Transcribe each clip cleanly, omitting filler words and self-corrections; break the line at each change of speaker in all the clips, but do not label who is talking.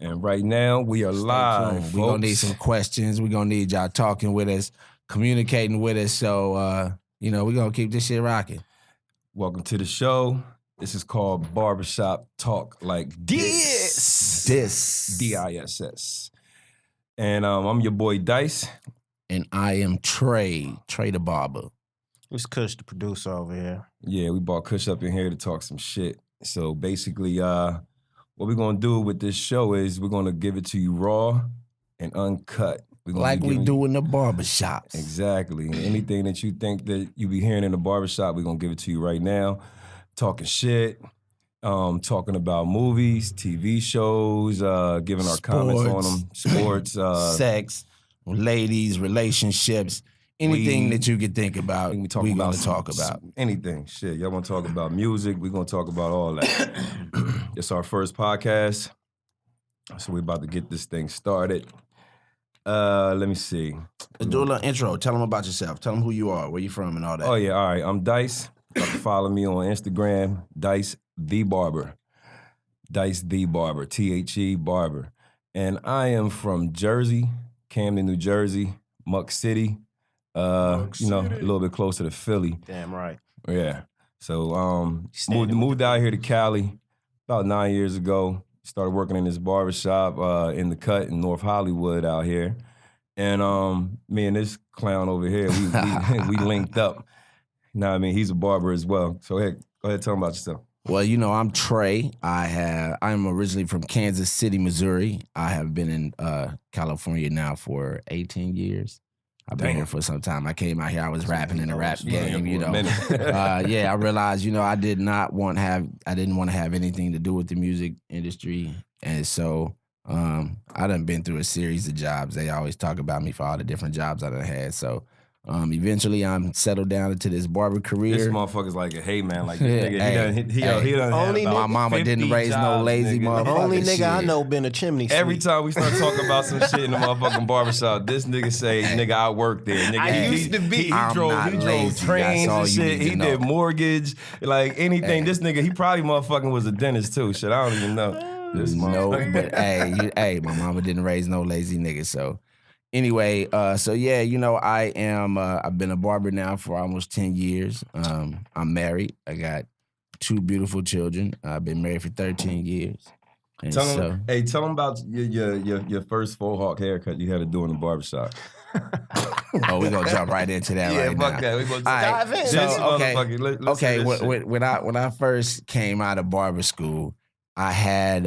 And right now, we are live,
We're going to need some questions. We're going to need y'all talking with us, communicating with us. So, we're going to keep this shit rocking.
Welcome to the show. This is called Barbershop Talk Like This. D-I-S-S. And I'm your boy Dice.
And I am Trey the Barber.
It's Kush, the producer over here.
Yeah, we brought Kush up in here to talk some shit. So basically, what we're going to do with this show is we're going to give it to you raw and uncut.
Like we do in the barbershops.
Exactly. Anything that you think that you be hearing in the barbershop, we're going to give it to you right now. Talking shit, talking about movies, TV shows, giving our comments on them, sports.
Sex, ladies, relationships, anything that you could think about, we're going to talk about.
Anything. Shit, y'all want to talk about music, we're going to talk about all that. It's our first podcast, so we're about to get this thing started. Let me see.
Let's do a little intro. Tell them about yourself. Tell them who you are, where you from, and all that.
Oh, yeah, all right. I'm Dice. You can follow me on Instagram, Dice the Barber. Dice the Barber, T-H-E Barber. And I am from Jersey, Camden, New Jersey, Muck City. A little bit closer to Philly.
Damn right.
Yeah. So moved out here to Cali about 9 years ago. Started working in this barbershop in the Cut in North Hollywood out here. And me and this clown over here, we linked up. You know what I mean? He's a barber as well. So go ahead, tell him about yourself.
Well, I'm Trey. I'm originally from Kansas City, Missouri. I have been in California now for 18 years. I've been here for some time. I came out here. I was rapping in the rap game. I realized, I didn't want to have anything to do with the music industry, and so I done been through a series of jobs. They always talk about me for all the different jobs I done had. So eventually, I'm settled down into this barber career.
This motherfucker's like a hey man, like this nigga. He done
only my mama didn't raise no lazy motherfucker.
Only nigga
shit.
I know been a chimney sweep.
Every time we start talking about some shit in the motherfucking barbershop, this nigga say, nigga, I worked there. Nigga,
I used to be.
He drove trains and shit. He did mortgage, like anything. This nigga, he probably motherfucking was a dentist too. Shit, I don't even know.
But hey, my mama didn't raise no lazy nigga, so. Anyway, I am, I've been a barber now for almost 10 years. I'm married. I got 2 beautiful children. I've been married for 13 years. And
tell them about your first faux hawk haircut you had to do in the barbershop.
We're going to jump right into that right now.
Yeah, fuck that. We're going to
dive in.
So,
when I first came out of barber school, I had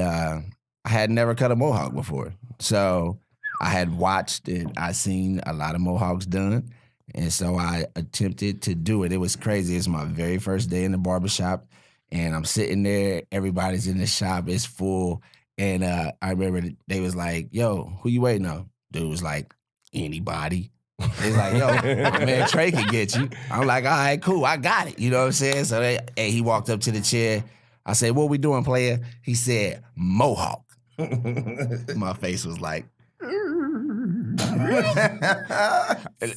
never cut a mohawk before. So I had watched and I seen a lot of mohawks done, and so I attempted to do it. It was crazy. It's my very first day in the barbershop, and I'm sitting there. Everybody's in the shop. It's full, and I remember they was like, "Yo, who you waiting on?" Dude was like, "Anybody." He's like, "Yo, my man Trey can get you." I'm like, "All right, cool. I got it." You know what I'm saying? So he walked up to the chair. I said, "What we doing, player?" He said, "Mohawk." My face was like,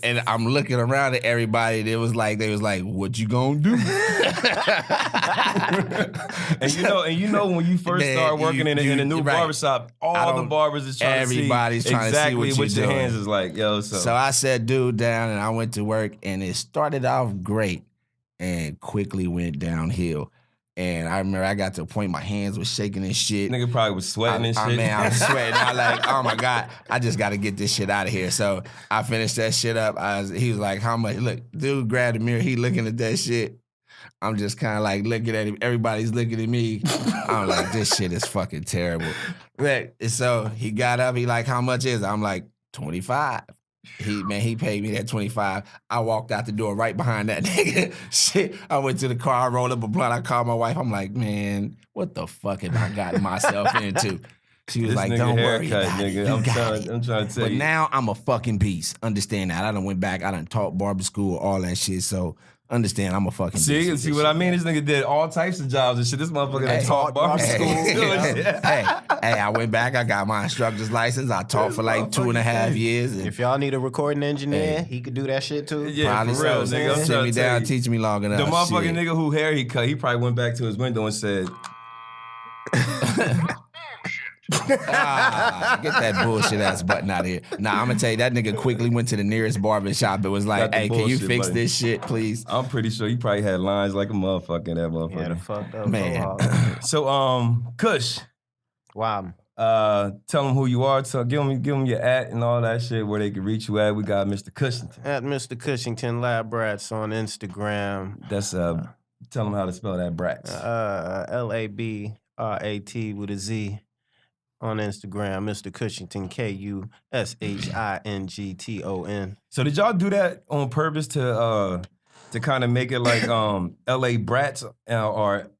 and I'm looking around at everybody. They was like, "What you gonna do?"
and you know when you first start working in a new barbershop, all the barbers is trying to see exactly what your hands is like, yo.
So I sat dude down and I went to work, and it started off great and quickly went downhill. And I remember I got to a point my hands was shaking and shit.
Nigga probably was sweating and shit.
I was sweating. I was like, oh my God, I just got to get this shit out of here. So I finished that shit up. He was like, how much? Look, dude grabbed the mirror. He looking at that shit. I'm just kind of like looking at him. Everybody's looking at me. I'm like, this shit is fucking terrible. So he got up. He like, how much is it? I'm like, 25. He paid me that 25. I walked out the door right behind that nigga. Shit. I went to the car, I rolled up a blunt, I called my wife. I'm like, man, what the fuck have I gotten myself into? She was
this
like, don't worry
haircut,
about
nigga.
it.
I'm trying to tell you.
But now I'm a fucking beast. Understand that. I done went back, I done taught barber school, all that shit. So understand, I'm a fucking beast.
See what I mean? This nigga did all types of jobs and shit. This motherfucker done taught barber school.
Hey, I went back. I got my instructor's license. I taught for like 2.5 years. And
if y'all need a recording engineer, he could do that shit too.
Yeah,
probably
for real,
so.
nigga.
Sit me down, teach me long enough.
The motherfucking nigga who hair he cut, he probably went back to his window and said,
Get that bullshit ass button out of here. Nah, I'm gonna tell you, that nigga quickly went to the nearest barbershop and was like, hey, can you fix this shit, please?
I'm pretty sure you probably had lines like a motherfucker in that motherfucker.
Yeah, the fucked up
Man.
So, Kush.
Wow.
Tell them who you are. Give them your at and all that shit where they can reach you at. We got Mr. Cushington.
At Mr. Cushington Lab Brats on Instagram.
That's tell them how to spell that Brats.
LABRAT with a Z on Instagram. Mr. Cushington KUSHINGTON.
So did y'all do that on purpose to kind of make it like LA Brats or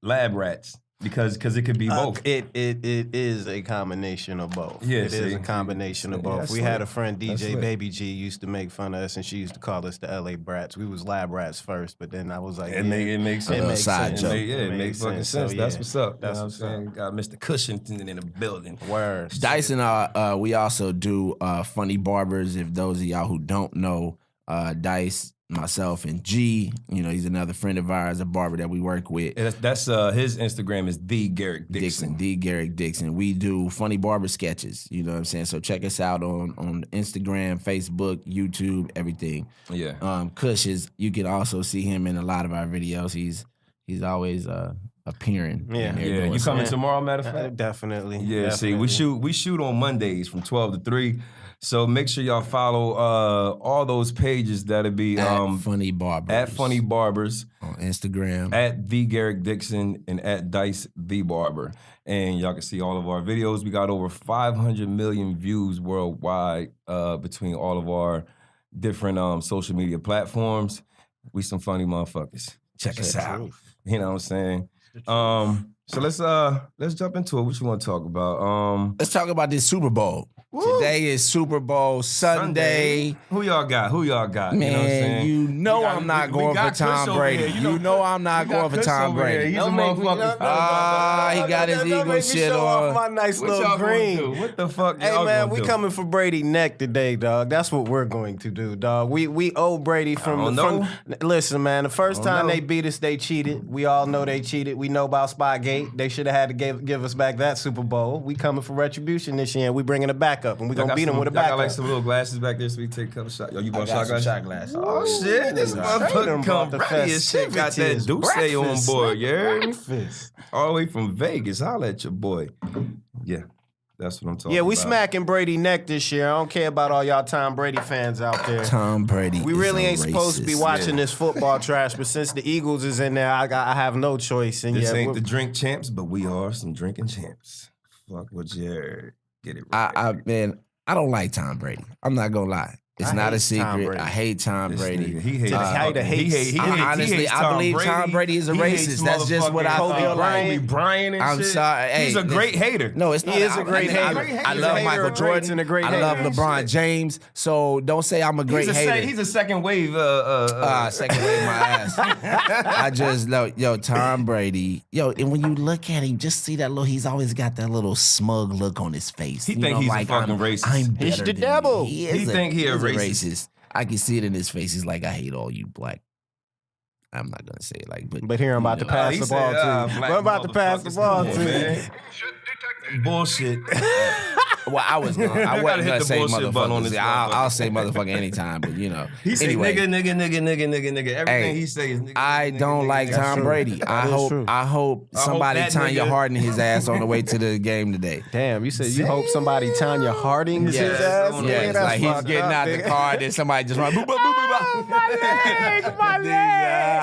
Lab Rats? Because it could be both.
It is a combination of both.
Yeah,
it is a combination of both. We had a friend, DJ Baby G, used to make fun of us, and she used to call us the LA Brats. We was Lab Rats first, but then I was like,
it makes sense.
It makes sense.
It makes fucking sense.
So,
That's what's up.
That's
you know
what's
what I'm saying? Got Mr. Cushington in the building.
Word.
Dice and we also do Funny Barbers. If those of y'all who don't know, Dice, myself, and G, he's another friend of ours, a barber that we work with.
That's his Instagram is the Garrick Dixon.
The Garrick Dixon. We do funny barber sketches. You know what I'm saying? So check us out on Instagram, Facebook, YouTube, everything.
Yeah.
Kush you can also see him in a lot of our videos. He's always appearing.
Yeah.
You coming tomorrow, matter of fact?
Definitely.
Yeah,
definitely.
see, we shoot on Mondays from 12 to 3. So make sure y'all follow all those pages. That'll be
at Funny Barbers.
At Funny Barbers.
On Instagram.
At The Garrick Dixon and at Dice The Barber. And y'all can see all of our videos. We got over 500 million views worldwide between all of our different social media platforms. We some funny motherfuckers. Check us out. You know what I'm saying? So let's jump into it. What you want to talk about?
Let's talk about this Super Bowl. Woo. Today is Super Bowl Sunday.
Who y'all got?
Man, I'm not going for Tom Brady. I'm not going for Tom Brady.
He's a motherfucker.
He got his Eagle shit on.
My nice little green.
What the fuck?
Hey man, we coming for Brady neck today, dog. That's what we're going to do, dog. We owe Brady from. Listen, man. The first time they beat us, they cheated. We all know they cheated. We know about Spygate. They should have had to give us back that Super Bowl. We coming for retribution this year. And we bringing it back up, and we gonna beat them with a backup.
I got like some little glasses back there, so we take a couple shots. Yo, you bought shot glasses?
Oh
shit, this motherfucker come ready as shit. Got that Duce on board, you heard me? All the way from Vegas. Holla at your boy. Yeah. That's what I'm talking about.
Yeah, we smacking Brady neck this year. I don't care about all y'all Tom Brady fans out there.
Tom Brady.
We really ain't supposed to be watching this football trash, but since the Eagles is in there, I have no choice. And
this ain't the drink champs, but we are some drinking champs. Fuck what you heard. Get it right.
I don't like Tom Brady. I'm not gonna lie. It's not a secret. I hate Tom Brady.
He hates.
Honestly, I believe Tom Brady is a racist. That's just what I feel like.
Brian and
I'm
shit.
sorry.
He's a great hater.
No, it's not.
He is a great hater.
I love Michael Jordan.
And a great
I love LeBron James. So don't say I'm a great hater.
He's a second wave.
Second wave my ass. I just love Tom Brady. And when you look at him, just see that little. He's always got that little smug look on his face.
He think he's a fucking racist.
He's the devil.
He think he a racist.
I can see it in his face. He's like, I hate all you black. I'm not gonna say it like,
but here I'm about to pass the ball to you. I'm about to pass the ball to you.
Bullshit.
Well, I wasn't gonna say motherfucker. I'll say motherfucker anytime, but
He say
anyway,
nigga. Everything he say is nigga.
I don't like Tom Brady. I hope somebody Tanya Harding his ass on the way to the game today.
Damn, you said you hope somebody Tanya Harding his ass?
Yes, like he's getting out the car and somebody just run.
My leg.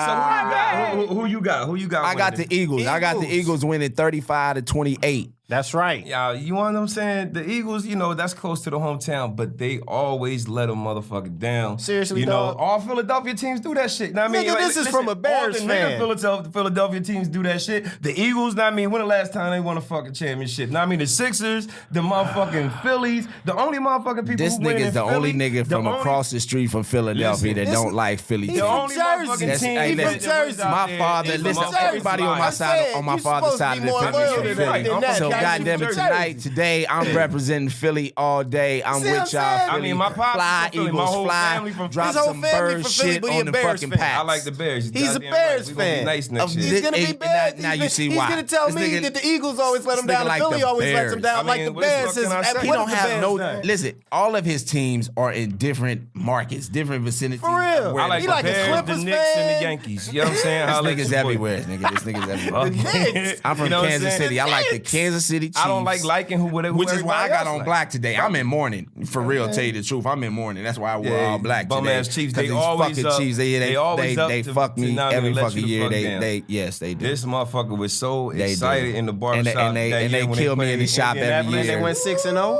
So who you got?
I got the Eagles. I got the Eagles winning 35-28.
That's right.
Yeah, you know what I'm saying? The Eagles, that's close to the hometown, but they always let a motherfucker down.
Seriously, dog?
All Philadelphia teams do that shit. Now, I mean,
nigga, this is from a Bears fan.
All the Philadelphia teams do that shit. The Eagles, when the last time they won a fucking championship? Now, I mean, the Sixers, the motherfucking Phillies, the only motherfucking people
This
who win
nigga's
in
the
Philly,
only nigga from across the street from Philadelphia me that don't like Philly.
He from Jersey. He from Jersey.
My father, listen, everybody on my side, on my father's side of the family. So goddamn it, today, I'm representing Philly all day. I'm with y'all.
I mean, my pops
fly,
Philly,
Eagles fly, drop some bird shit on the fucking pack.
I like the Bears.
He's a Bears fan.
Nice next year.
He's gonna be bad.
Now you see why.
He's gonna tell me that the Eagles always let him down. Philly always lets him down. Like the Bears.
He don't have no. Listen, all of his teams are in different markets, different vicinities.
For real.
I like the Bears, the Knicks, and the Yankees. You know what I'm saying?
This nigga's everywhere, nigga. This nigga's everywhere. I'm from Kansas City. I like the Kansas City Chiefs.
I don't like liking whatever.
Which is why I got on black today. I'm in mourning. For real, tell you the truth. I'm in mourning. That's why I wore all black today.
Bum ass Chiefs. They
always fucking Chiefs. They fuck me every fucking year. Yes, they do.
This motherfucker was so excited in the barbershop.
And they killed me in the shop every year.
They went 6-0.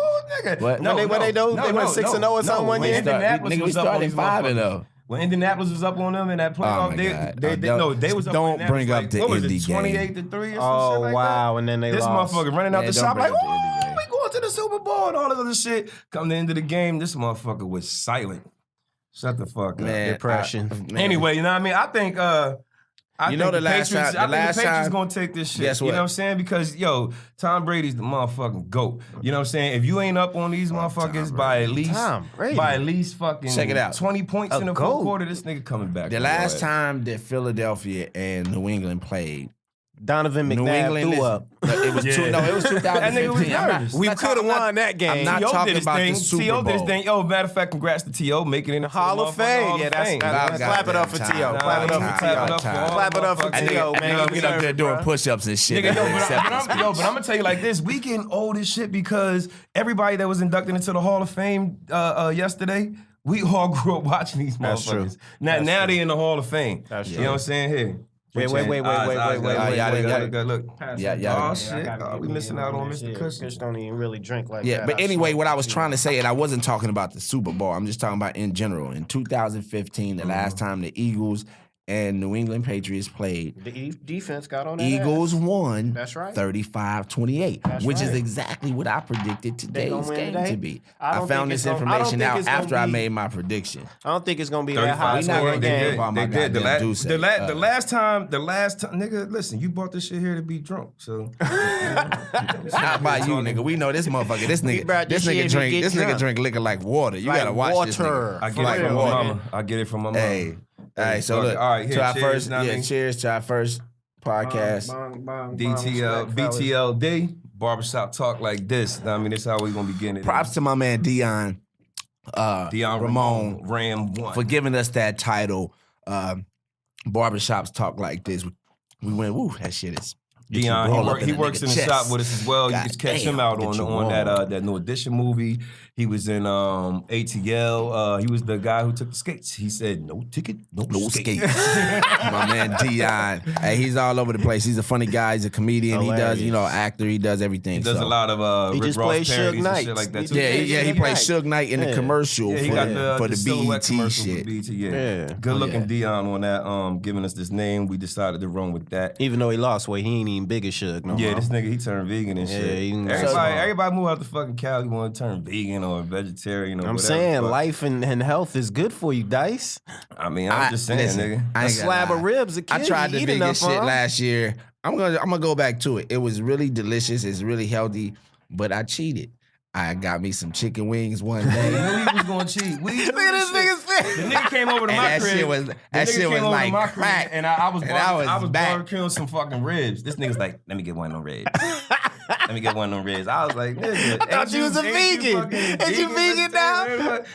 What?
No, they do. They went 6-0 or something one year.
Nigga, we started 5-0.
When Indianapolis was up on them in that playoff, they was up.
Don't bring up the Indy game.
28-3 or some shit like
wow!
that.
And then they
this
lost.
Motherfucker running out the shop like, oh, we going to the Super Bowl and all this other shit. Come to the end of the game, this motherfucker was silent. Shut the fuck up.
Depression.
Anyway, you know what I mean? I think the Patriots gonna take this shit.
Guess what?
You know what I'm saying? Because Tom Brady's the motherfucking GOAT. You know what I'm saying? If you ain't up on these motherfuckers by at least fucking
check it out.
20 points in the fourth quarter, this nigga coming back.
The last time that Philadelphia and New England played,
Donovan McNabb threw up.
It was 2015.
That nigga was nervous.
We could have won that game.
I'm not talking about the Super Bowl.
Yo, matter of fact, congrats to T.O. making it in the
Hall of Fame. Yeah, that's clap it up for T.O. Clap it up for T.O. Clap it up for T.O. Man,
get up there doing push-ups and shit.
But I'm gonna tell you like this: we getting old as shit because everybody that was inducted into the Hall of Fame yesterday. We all grew up watching these motherfuckers. Now they in the Hall of Fame. You know what I'm saying? Here.
Wait.
Look.
Yeah.
Oh, shit. We missing out on Mr. Cushion.
Kush don't even really drink like that.
Yeah, but anyway, what I was trying to say, and I wasn't talking about the Super Bowl. I'm just talking about in general. In 2015, the last time the Eagles and New England Patriots played,
the defense got on that
Eagles won.
That's right.
35-28, which is exactly what I predicted today's game to be. I found this information out after I made my prediction.
I don't think it's gonna be that high.
They did. The last time, nigga, listen, you bought this shit here to be drunk, so
it's not by you, nigga. We know this motherfucker. This nigga drink liquor like water. You gotta watch this nigga.
I get it from my mama. I get it from my mama.
Hey. All right, so look, to our first, cheers to our first podcast.
BTLD, Barbershop Talk Like This. I mean, this is how we gonna be getting it.
Props to my man Dion Ramon
Ram 1
for giving us that title. Barbershops Talk Like This. We went, woo, that shit is.
Dion, he works in the shop with us as well. You can catch him out on that New Edition movie. He was in ATL. He was the guy who took the skates. He said, no ticket, no skates.
My man Dion. Hey, he's all over the place. He's a funny guy. He's a comedian.
Hilarious.
He does, actor. He does everything.
He does a lot of
he
Rick
just
Ross
plays
parodies
Suge
and shit like that too.
He played Suge Knight in the commercial
he got
for the BET shit.
Good looking Dion on that, giving us this name. We decided to run with that.
Even though he lost weight, he ain't even big as Suge no more.
Yeah, this nigga, he turned vegan and shit. Everybody move out to fucking Cali want to turn vegan or vegetarian or whatever.
I'm saying life and health is good for you, Dice.
I mean, I'm just saying, nigga.
A slab of ribs,
I tried the vegan shit last year. I'm gonna go back to it. It was really delicious. It's really healthy, but I cheated. I got me some chicken wings one day.
You knew he was gonna cheat. Look
at this nigga's face.
The nigga came over to my crib.
That shit was like crack.
And I was barbecuing some fucking ribs. This nigga's like, let me get one of them ribs. Let me get one of them ribs. I was like, nigga.
I thought you was a vegan. Ain't you vegan now?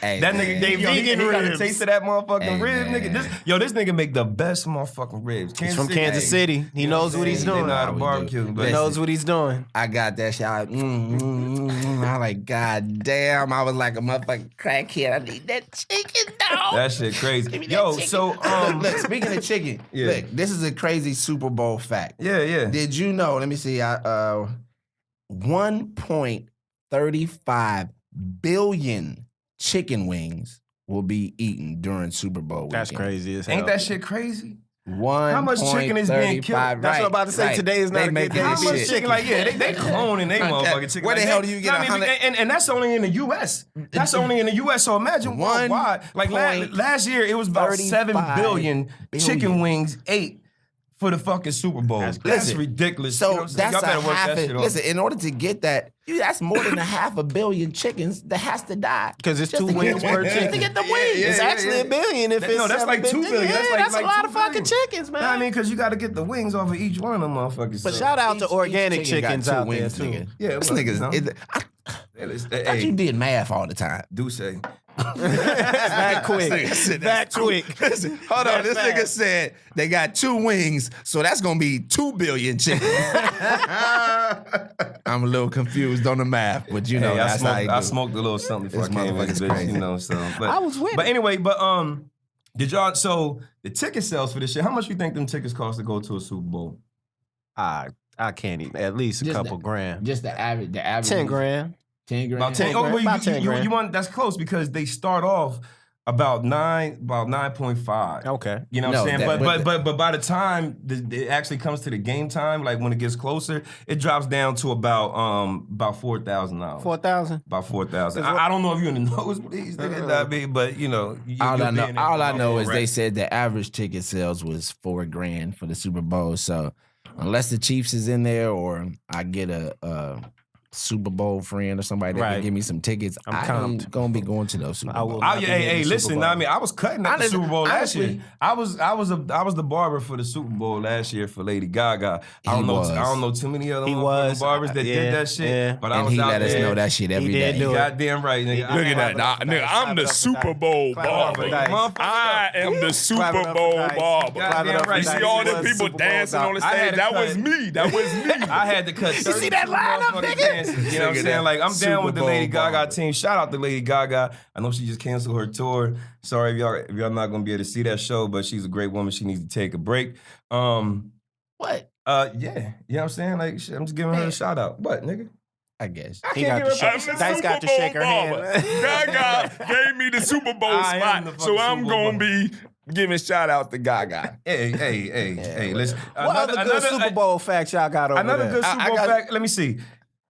That nigga gave vegan ribs. He got a taste of that motherfucking rib, nigga. This nigga make the best motherfucking ribs.
He's from Kansas City. He knows what he's doing.
He know how to barbecue.
He knows what he's doing.
I got that shit. I was like, God damn. I was like a motherfucking crackhead. I need that chicken, dog.
That shit crazy. Yo, so
look, speaking of chicken, look, this is a crazy Super Bowl fact.
Yeah.
Did you know? Let me see. 1.35 billion chicken wings will be eaten during Super Bowl weekend.
That's crazy as hell.
Ain't that shit crazy? How much chicken is being killed?
Right,
That's what I'm about to say.
right.
Today is not
They
a
make
good day
that
to
How much
shit.
chicken? Like, yeah, they cloning they motherfucking chicken.
Where the
Like,
hell do you get 100?
And that's only in the U.S. That's only in the U.S. So imagine worldwide. Like last year, it was about 7 billion chicken wings ate for the fucking Super Bowl. That's ridiculous.
So
you know,
that's
y'all better
a
work
half.
that shit off.
Listen, in order to get that, that's more than a 500 million chickens that has to die.
Because it's
Just
2
to
wings
get-
per
just
chicken.
to get the wings.
It's actually $1 billion if it's
No, that's
7
like 2 billion.
Yeah, that's
like
a lot
2
of fucking
billion.
chickens, man.
I mean, because you got to get the wings off of each one of them motherfuckers.
But
so.
shout out to
Each
organic
chicken got
chickens
2
out
wings,
there, too.
nigga.
Yeah,
this
well,
nigga's.
no.
I thought you did math all the time.
Do say.
That quick. That quick.
Listen, hold on. This nigga said they got 2 wings, so that's gonna be 2 billion chickens. I'm a little confused on the math, but you know,
Hey,
that's how you
I
do.
smoked a little something before
This
I came in this
motherfucker's
bitch,
crazy.
you know. So, but,
I was with
But
it.
anyway, did y'all? So the ticket sales for this shit. How much you think them tickets cost to go to a Super Bowl?
I can't even. At least a
Just
couple grand.
Just the average.
10 grand.
10 grand.
About 10.
grand.
Oh, well,
About 10 grand.
you want that's close because they start off about 9.5.
Okay.
You know what I'm saying?
that-
But by the time it actually comes to the game time, like when it gets closer, it drops down to about $4,000.
4,000.
About 4,000. I don't know if you're in the nosebleeds, nigga, that big, but you know.
All I know, is
right.
they said the average ticket sales was $4 grand for the Super Bowl. So unless the Chiefs is in there or I get a Super Bowl friend or somebody that
Right.
can give me some tickets,
I'm
I
comped.
ain't gonna be going to those Super
I
Bowls.
will not be hitting
Hey,
the
listen.
Super Bowl.
I mean, I was cutting at the Super Bowl last
honestly-
year. I was the barber for the Super Bowl last year for Lady Gaga. I
He was.
don't know too many of them
He
motherfucking
was.
barbers that
Yeah,
did that shit.
yeah.
But I
And
was
he
out
let us
there.
know that shit every
He
day.
did do it.
Goddamn right, nigga.
Look at that. Nigga, I'm the Super Bowl barber. I am the Super Bowl barber.
Goddamn right.
You see all them people dancing on the
I had
stage?
to
That
cut.
was me. That was me.
I had to cut. You
see that lineup, nigga?
You know what I'm saying? Like I'm down with the Lady Gaga team. Shout out to Lady Gaga. I know she just canceled her tour. Sorry if y'all not gonna be able to see that show, but she's a great woman. She needs to take a break.
What?
Yeah. You know what I'm saying? Like shit, I'm just giving her a shout out. What, nigga?
I guess.
He got to
I'm
shake.
the
Dice got to
Super
shake her
Bowl barber.
hand.
Gaga gave me the Super Bowl
I am the
spot,
fucking
so I'm
Super Bowl
gonna be giving shout out to Gaga.
Hey, listen.
What other good Super Bowl facts y'all got over
Another
there?
good Super Bowl fact. Let me see.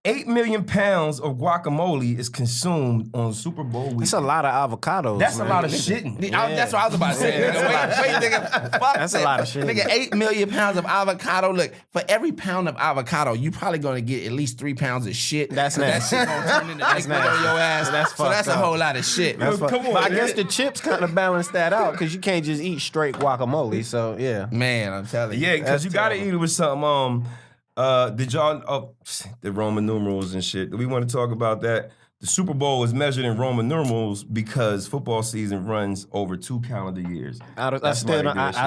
8 million pounds of guacamole is consumed on Super Bowl week.
That's a lot of avocados.
That's
man.
a lot of shitting.
That's what I was about to say. Nigga. Wait, nigga. Fuck
That's a
that.
lot of shit.
Nigga, 8 million pounds of avocado. Look, for every pound of avocado, you probably gonna get at least 3 pounds of shit.
That's
that
nasty.
shit gonna turn into liquid
nasty.
on your ass.
That's
so that's
fucked
a
up.
whole lot of shit.
That's what-
Come on,
but I
man.
guess the chips kind of balance that out because you can't just eat straight guacamole. So yeah.
Man, I'm telling you.
Yeah, because you gotta eat it with something. Did y'all the Roman numerals and shit? Do we want to talk about that? The Super Bowl is measured in Roman numerals because football season runs over 2 calendar years.
I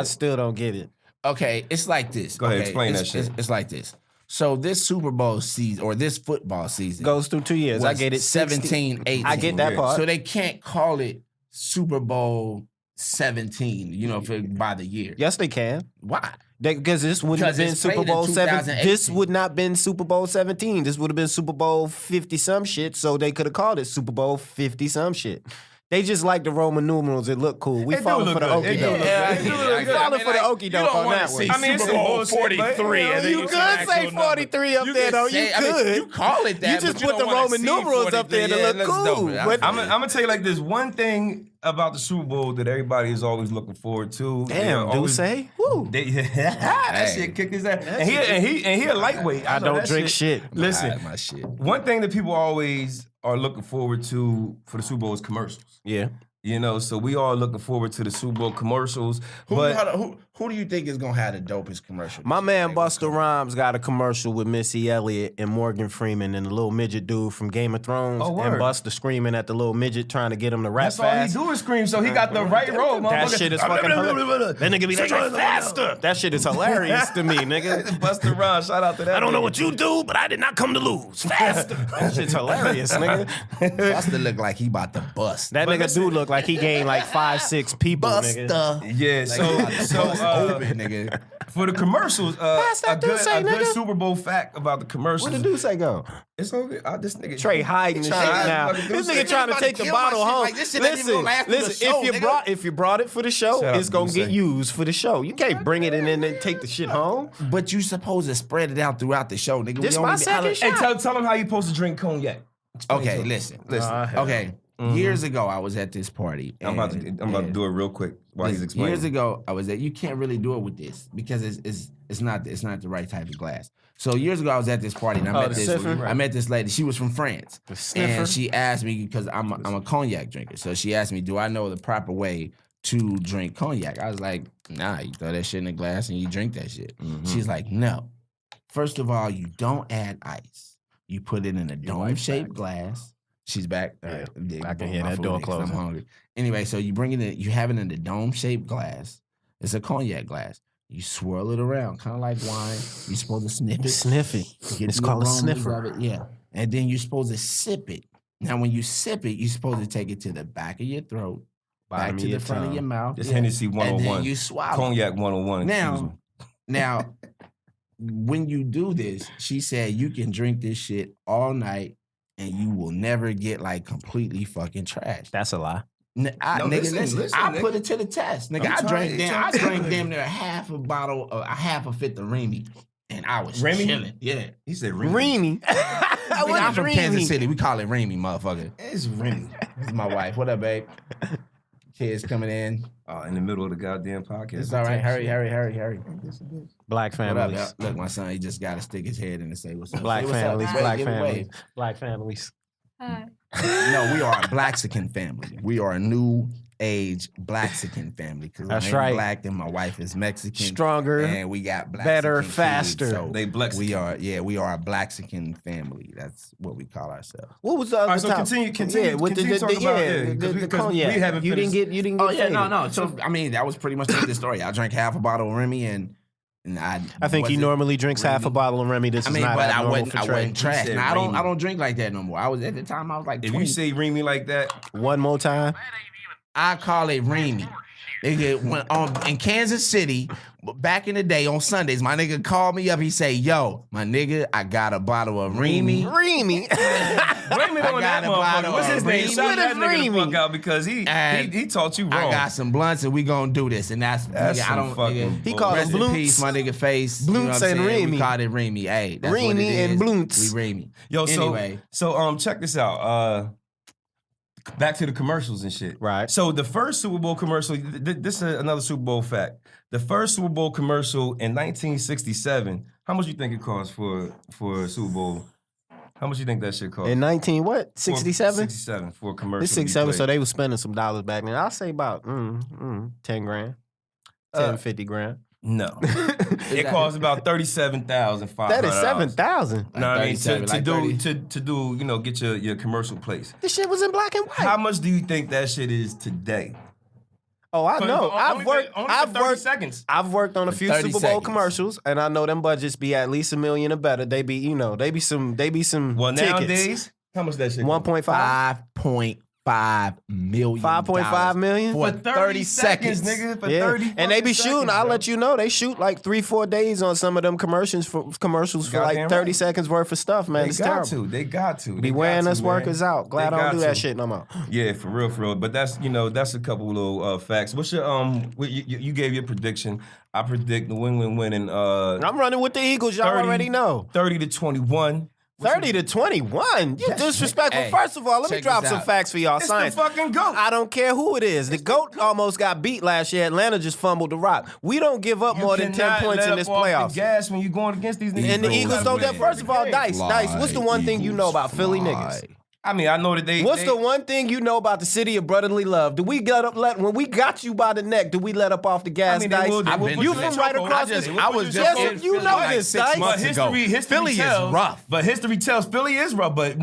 still don't get it.
Okay, it's like this.
Go ahead,
okay?
explain that
It's-
shit.
It's like this. So this Super Bowl season or this football season
Goes through 2 years. I
was
get it.
17, 18.
I get that
Yeah.
part.
So they can't call it Super Bowl 17, by the year.
Yes, they can.
Why?
Because this wouldn't have
Because
been
it's played
Super
in
Bowl 17.
2018.
This would not been Super Bowl 17. This would have been Super Bowl 50 some shit. So they could have called it Super Bowl 50 some shit. They just like the Roman numerals. It look cool. We
It do
falling
look
for the
good. It
okie
do
doke.
look
Yeah,
We falling for the okie doke on that one.
I mean, it's
Super
some
Bowl
bullshit,
43.
but,
and then
You
some
could
actual
say
number.
43 up
You
there,
can
though.
say-
You
I mean,
could.
you call it that.
You just
but
put the
don't wanna
Roman
see
numerals up there to
43.
look
Yeah,
cool.
let's do it.
But-
I'm gonna tell you like this. One thing about the Super Bowl that everybody is always looking forward to.
Damn, do say? Woo.
That shit kicked his ass. And he a lightweight.
I
know
don't
that
drink shit.
Listen,
My shit.
one thing that people always are looking forward to for the Super Bowl is commercials.
Yeah.
You know, so we all looking forward to the Super Bowl commercials.
Who do you think is gonna have the dopest commercial?
My man Busta Rhymes got a commercial with Missy Elliott and Morgan Freeman and the little midget dude from Game of Thrones.
Oh, word.
And Busta screaming at the little midget trying to get him to rap
That's all he
fast.
do is scream, so he got the right role,
That
motherfucker.
shit is fucking hilarious. That nigga be like, faster. That shit is hilarious to me, nigga.
Buster Rhymes, shout out to that.
I don't know what you do, but I did not come to lose. Faster. That shit's hilarious, nigga.
Busta look like he about to bust.
That nigga do look like he gained like 5-6 people, nigga.
Busta.
Yeah,
open, nigga.
For the commercials, a good Super Bowl fact about the commercials.
Where the dude say go?
It's over. This nigga
Trey hiding the shit now. This nigga trying to take the bottle home.
Like, this shit ain't even gonna last through the show,
if you brought it for the show, it's gonna get used for the show. You can't bring it in and then take the shit home.
But you supposed to spread it out throughout the show, nigga.
This my second shot.
Hey, tell them how you supposed to drink cognac.
Okay, listen. Okay, years ago I was at this party.
I'm about to do it real quick while he's explaining.
Years ago I was at. You can't really do it with this because it's not the right type of glass. So years ago I was at this party and I met this lady. She was from France, and she asked me because I'm a cognac drinker. So she asked me, do I know the proper way to drink cognac? I was like, nah. You throw that shit in a glass and you drink that shit. She's like, no. First of all, you don't add ice. You put it in a dome-shaped glass. She's back.
I can hear that door closing.
I'm hungry. Anyway, so you bring it in. You have it in a dome-shaped glass. It's a cognac glass. You swirl it around, kind of like wine. You're supposed to sniff it.
Sniff it. It's called a sniffer.
Yeah. And then you're supposed to sip it. Now, when you sip it, you're supposed to take it to the back of your throat, back to the front of your mouth.
It's Hennessy 101.
And then you swallow.
Cognac 101.
Now, when you do this, she said you can drink this shit all night and you will never get like completely fucking trashed.
That's a lie.
Listen, I put it to the test. Nigga, I drank damn near half a fifth of Remy. And I was chilling. Yeah.
He said Remy.
I'm from Kansas City. We call it Remy, motherfucker.
It's Remy.
This is my wife. What up, babe? Kids coming in.
In the middle of the goddamn podcast.
It's all right. Hurry.
Black families.
What up, look, my son, he just got to stick his head in and say what's up.
Black families.
Black families. Hi. No, we are a Blaxican family. We are a new age Blaxican family.
That's right.
Black and my wife is Mexican.
Stronger.
And we got Blaxican
better,
kids,
faster.
So
they Blaxican.
We are a Blaxican family. That's what we call ourselves.
What was the other
topic? Continue with
the cognac. You didn't get.
Oh yeah, no. So I mean, that was pretty much the story. I drank half a bottle of Remy and I
think he normally drinks half a bottle of Remy.
I wasn't trash. Now, I don't drink like that no more. I was at the time. I was like, 20.
If you say Remy like that
one more time,
I call it Remy. Nigga, in Kansas City, back in the day on Sundays, my nigga called me up. He say, "Yo, my nigga, I got a bottle of Remy."
Remy on that motherfucker. What's his name? Shout that nigga the fuck out because he taught you wrong.
I got some blunts and we gonna do this, and that's nigga, I don't. Nigga,
he called him Blunts.
Peace, my nigga face.
Blunts and Remy.
We called it Remy. Hey, that's
Remy
what it is.
and Blunts.
We Remy.
Yo,
anyway,
so check this out. Back to the commercials and shit.
Right.
So the first Super Bowl commercial, this is another Super Bowl fact. The first Super Bowl commercial in 1967, how much you think it cost for a Super Bowl? How much you think that shit cost?
In 67?
67 for a commercial.
It's 67, so they was spending some dollars back then. I'll say about 10 grand, 50 grand.
No, it costs about $37,500.
$37,000.
No, I mean to do get your commercial place.
This shit was in black and white.
How much do you think that shit is today?
Oh, I know. I've worked on a few Super Bowl commercials, and I know them budgets be at least $1 million or better. They be some.
Well,
tickets.
Nowadays, how much that shit?
1.5.
5.5 million.
5.5 million
for 30 seconds,
nigga. For 30.
And they be shooting. I'll let you know they shoot like 3-4 days on some of them commercials for like 30 seconds worth of stuff, man. It's terrible.
They got to.
Be wearing us workers out. Glad I don't do that shit no more.
Yeah, for real. But that's a couple little facts. What's your you gave your prediction. I predict New England winning.
I'm running with the Eagles. Y'all already know.
30-21.
30-21? You disrespectful.
Hey,
first of all, let me drop some facts for y'all.
It's
Science.
the fucking GOAT.
I don't care who it is. The GOAT almost got beat last year. Atlanta just fumbled the rock. We don't give up more than 10 points in this playoffs.
The gas when you're going against these niggas.
And the Eagles don't get. First of all, Dice, what's the one thing you know about Philly niggas?
I mean, I know that they.
What's the one thing you know about the city of brotherly love? Do we when we got you by the neck? Do we let up off the gas, Dice?
You from
right across this?
I was just in
you know this, Dice.
But history
Philly
tells,
is rough.
But history tells Philly is rough. But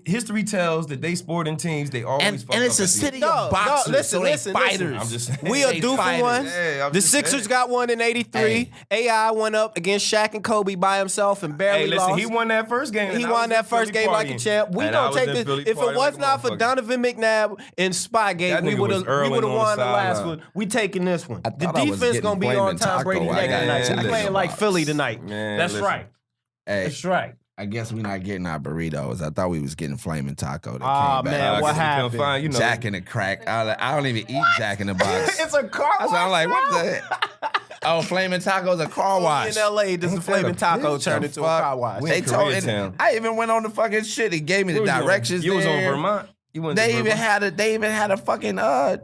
history tells that they sporting teams they always fuck
and it's
up
a city of boxers.
Listen.
Fighters.
I'm just
we are due for one. The Sixers got one in '83.
Hey.
AI went up against Shaq and Kobe by himself and barely lost.
He won that first game.
He won that first game like a champ. We gonna take it was not for Donovan McNabb and Spygate, we would have won the last one. We taking this one. The defense gonna be on Tom Brady next night. We playing like Philly tonight. That's right. That's right.
I guess we're not getting our burritos. I thought we was getting flaming taco.
Oh, man, what happened?
Jack in the Crack. I don't even eat Jack in the Box.
It's a car wash.
I'm like, what the heck? Oh, flaming taco's a car wash.
In L.A., this is flaming taco turned into a car wash.
They told I even went on the fucking shit. He gave me the directions.
You was on Vermont?
They even had a fucking
a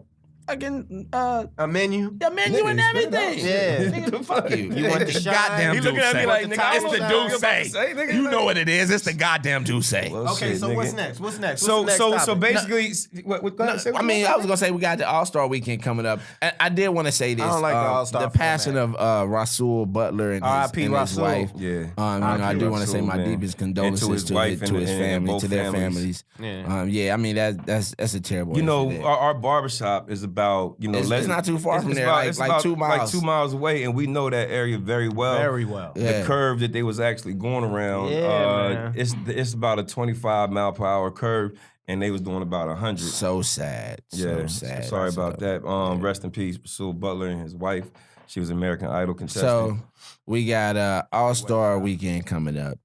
menu?
The menu and everything.
Yeah.
Nigga, fuck you.
You want the
goddamn
He looking at me like, nigga, it's the Douce.
You know what it is. It's the goddamn Douce.
Okay, so what's next? What's next?
So basically, what
I mean, I was gonna say we got the All-Star weekend coming up. I did want to say this.
I don't like the All-Star
the passing of Rasul Butler and his wife.
Yeah.
I do want to say my deepest condolences to his family, to their families. Yeah, I mean that's a terrible.
You know, our barbershop is about,
it's not too far from there, like 2 miles.
Like 2 miles away, and we know that area very well.
Very well.
The curve that they was actually going around, it's about a 25-mile-per-hour curve, and they was doing about 100.
So sad. So sad.
Sorry about that. Rest in peace, Rasul Butler and his wife. She was American Idol contestant.
So we got All-Star weekend coming up.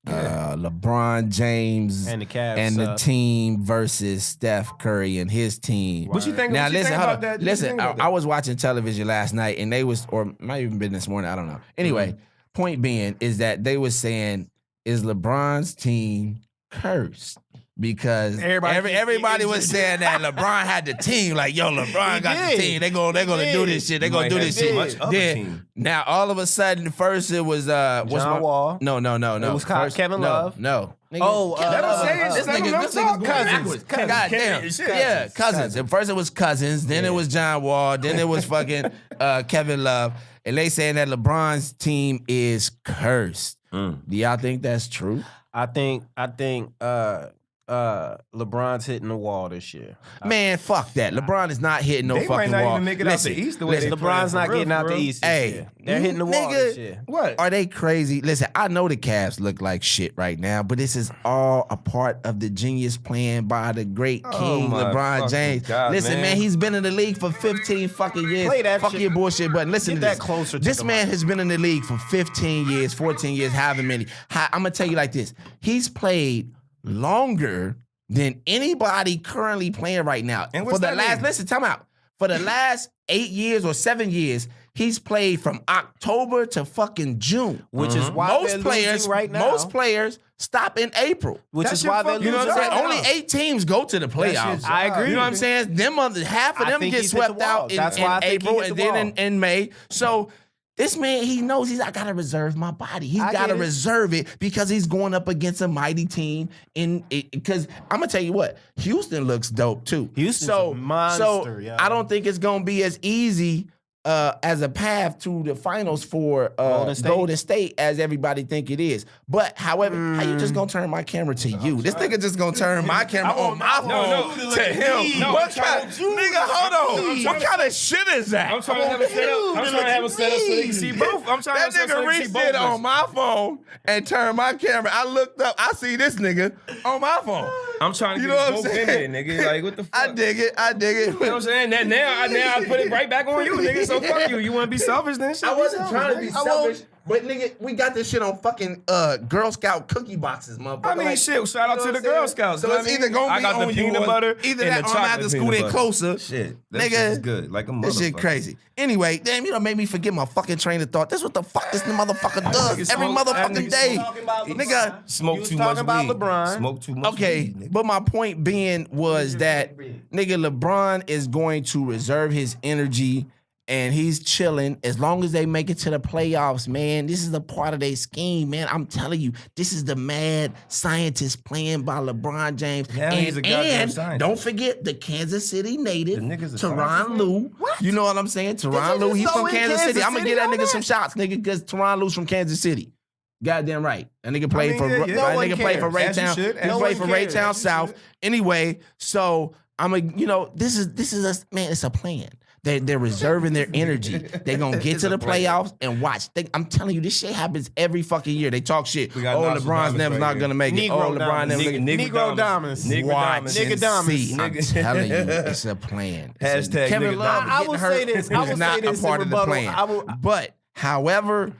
LeBron James
and the Cavs
and the team versus Steph Curry and his team.
What you think?
Now listen,
about that?
Listen, I was watching television last night, and they was, or might even been this morning. I don't know. Anyway, point being is that they was saying, is LeBron's team cursed? Because everybody was saying that LeBron had the team. Like, yo, LeBron got the team. They're gonna do this shit. They're gonna do this shit. Now all of a sudden, first it was
John Wall.
No.
It was Kevin Love.
No.
This
nigga's Cousins. Goddamn. Yeah, Cousins. At first it was Cousins, then it was John Wall, then it was fucking Kevin Love. And they saying that LeBron's team is cursed. Do y'all think that's true?
I think LeBron's hitting the wall this year.
Man, fuck that. LeBron is not hitting no fucking wall.
They might not even make it out the East the way they
LeBron's not getting out the East this year. They're hitting the wall this year.
What?
Are they crazy? Listen, I know the Cavs look like shit right now, but this is all a part of the genius plan by the great king, LeBron James.
God,
listen, man, he's been in the league for 15 fucking years.
Play that
fuck
shit.
your bullshit button. Listen to
Get
this.
that closer to
this
the
man
mic.
has been in the league for 15 years, 14 years, however many. I'm going to tell you like this. He's played longer than anybody currently playing right now.
And what's that mean?
Listen, time out. For the last 8 years or 7 years, he's played from October to fucking June.
Which is why
most players right now. Most players stop in April.
Which is why they're losing.
You know what I'm saying?
Right
Only 8 teams go to the playoffs.
I agree.
You know what I'm saying? Half of them get swept out in April and then in May. So this man, he knows I gotta reserve my body. He's gotta reserve it because he's going up against a mighty team. Because I'm gonna tell you what, Houston looks dope too.
Houston's a monster,
I don't think it's gonna be as easy as a path to the finals for Golden State as everybody think it is. But however, how you just gonna turn my camera to you? This nigga just gonna turn my camera on my phone to him. What kind of nigga? Hold on. What kind of shit is that?
I'm trying to have a setup. I'm trying to have a setup so they can see both. I'm trying
that
to have a setup so
nigga
they can see
reached
both.
in on my phone and turned my camera. I looked up. I see this nigga on my phone.
I'm trying to get both in there, nigga. Like, what the fuck?
I dig it.
You know what I'm saying? Now I put it right back on you, nigga. So fuck you. You want to be selfish then?
I wasn't trying to be selfish. But nigga, we got this shit on fucking Girl Scout cookie boxes, motherfucker.
I mean, shit. Shout out to the Girl Scouts.
So it's either gonna be
I got
on
the
you
peanut
or
butter.
Either
and
that
the
or I'm gonna have to
chocolate
scoot
peanut
in
butter.
closer.
Shit, that
nigga,
shit is good. Like a motherfucker.
This shit crazy. Anyway, damn, you done made me forget my fucking train of thought. This what the fuck this motherfucker does every motherfucking day. Nigga,
smoke too much
about
weed.
LeBron.
Smoke too much
okay,
weed,
but my point being was that nigga LeBron is going to reserve his energy and he's chilling as long as they make it to the playoffs, man. This is a part of their scheme, man. I'm telling you, this is the mad scientist plan by LeBron James.
Yeah, he's a goddamn scientist.
Don't forget the Kansas City native,
The nigga's a
Tyronn Lue. You know what I'm saying? Tyronn Lue, he's from Kansas City. I'm gonna give that nigga some shots, nigga, because Tyronn Lue's from Kansas City. Goddamn right. That nigga played for Raytown. He played for Raytown South. Anyway, so this is a man, it's a plan. They're reserving their energy. They're going to get to the playoffs and watch. I'm telling you, this shit happens every fucking year. They talk shit. LeBron's never not going to make it. LeBron never
Negro dominance.
Watch and see. I'm telling you, it's a plan.
Hashtag
Kevin Love
I will say this. I will
not
say this
a part of the plan. But, however,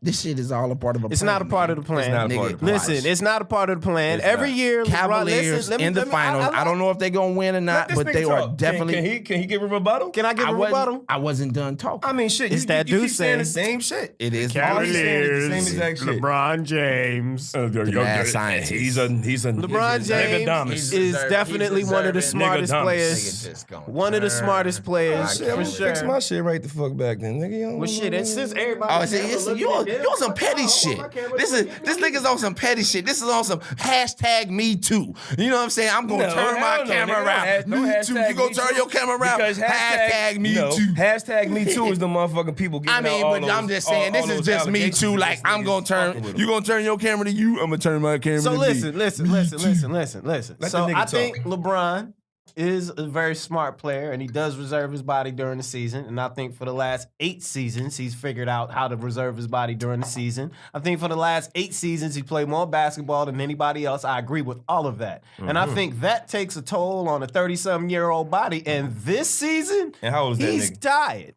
this shit is all a part of a plan.
It's not a part of the plan.
It's not a part of the plan.
Listen, it's not a part of the plan. Every year,
Cavaliers in the finals. I don't know if they're gonna win or not, but they are definitely.
Can he give a rebuttal?
Can I give a rebuttal?
I wasn't done talking.
I mean, shit.
It's that
you
dude
keep saying the
saying.
same shit.
It is
Cavaliers,
the same exact shit.
LeBron James.
mad scientist.
He's a
LeBron James is definitely one of the smartest players. One of the smartest players
I'm
for
gonna fix
sure.
my shit right the fuck back then, nigga.
Well, shit, it's since everybody.
Oh, see, you on some petty shit. This nigga's on some petty shit. This is on some hashtag me too. You know what I'm saying? I'm gonna turn my camera around. Me too. You gonna turn your camera around?
Because
hashtag me too.
Hashtag me too is the motherfucking people giving
I mean,
out all
but
those,
I'm just saying, this is just me too. Like, I'm gonna turn, you gonna turn your camera to you, I'm gonna turn my camera
So
to
listen.
me.
So
the nigga
I think
talk.
LeBron is a very smart player, and he does reserve his body during the season. And I think for the last 8 seasons, he's figured out how to reserve his body during the season. I think for the last 8 seasons, he played more basketball than anybody else. I agree with all of that. And I think that takes a toll on a 30-something-year-old body. And this season,
And how old is that
he's
nigga?
tired.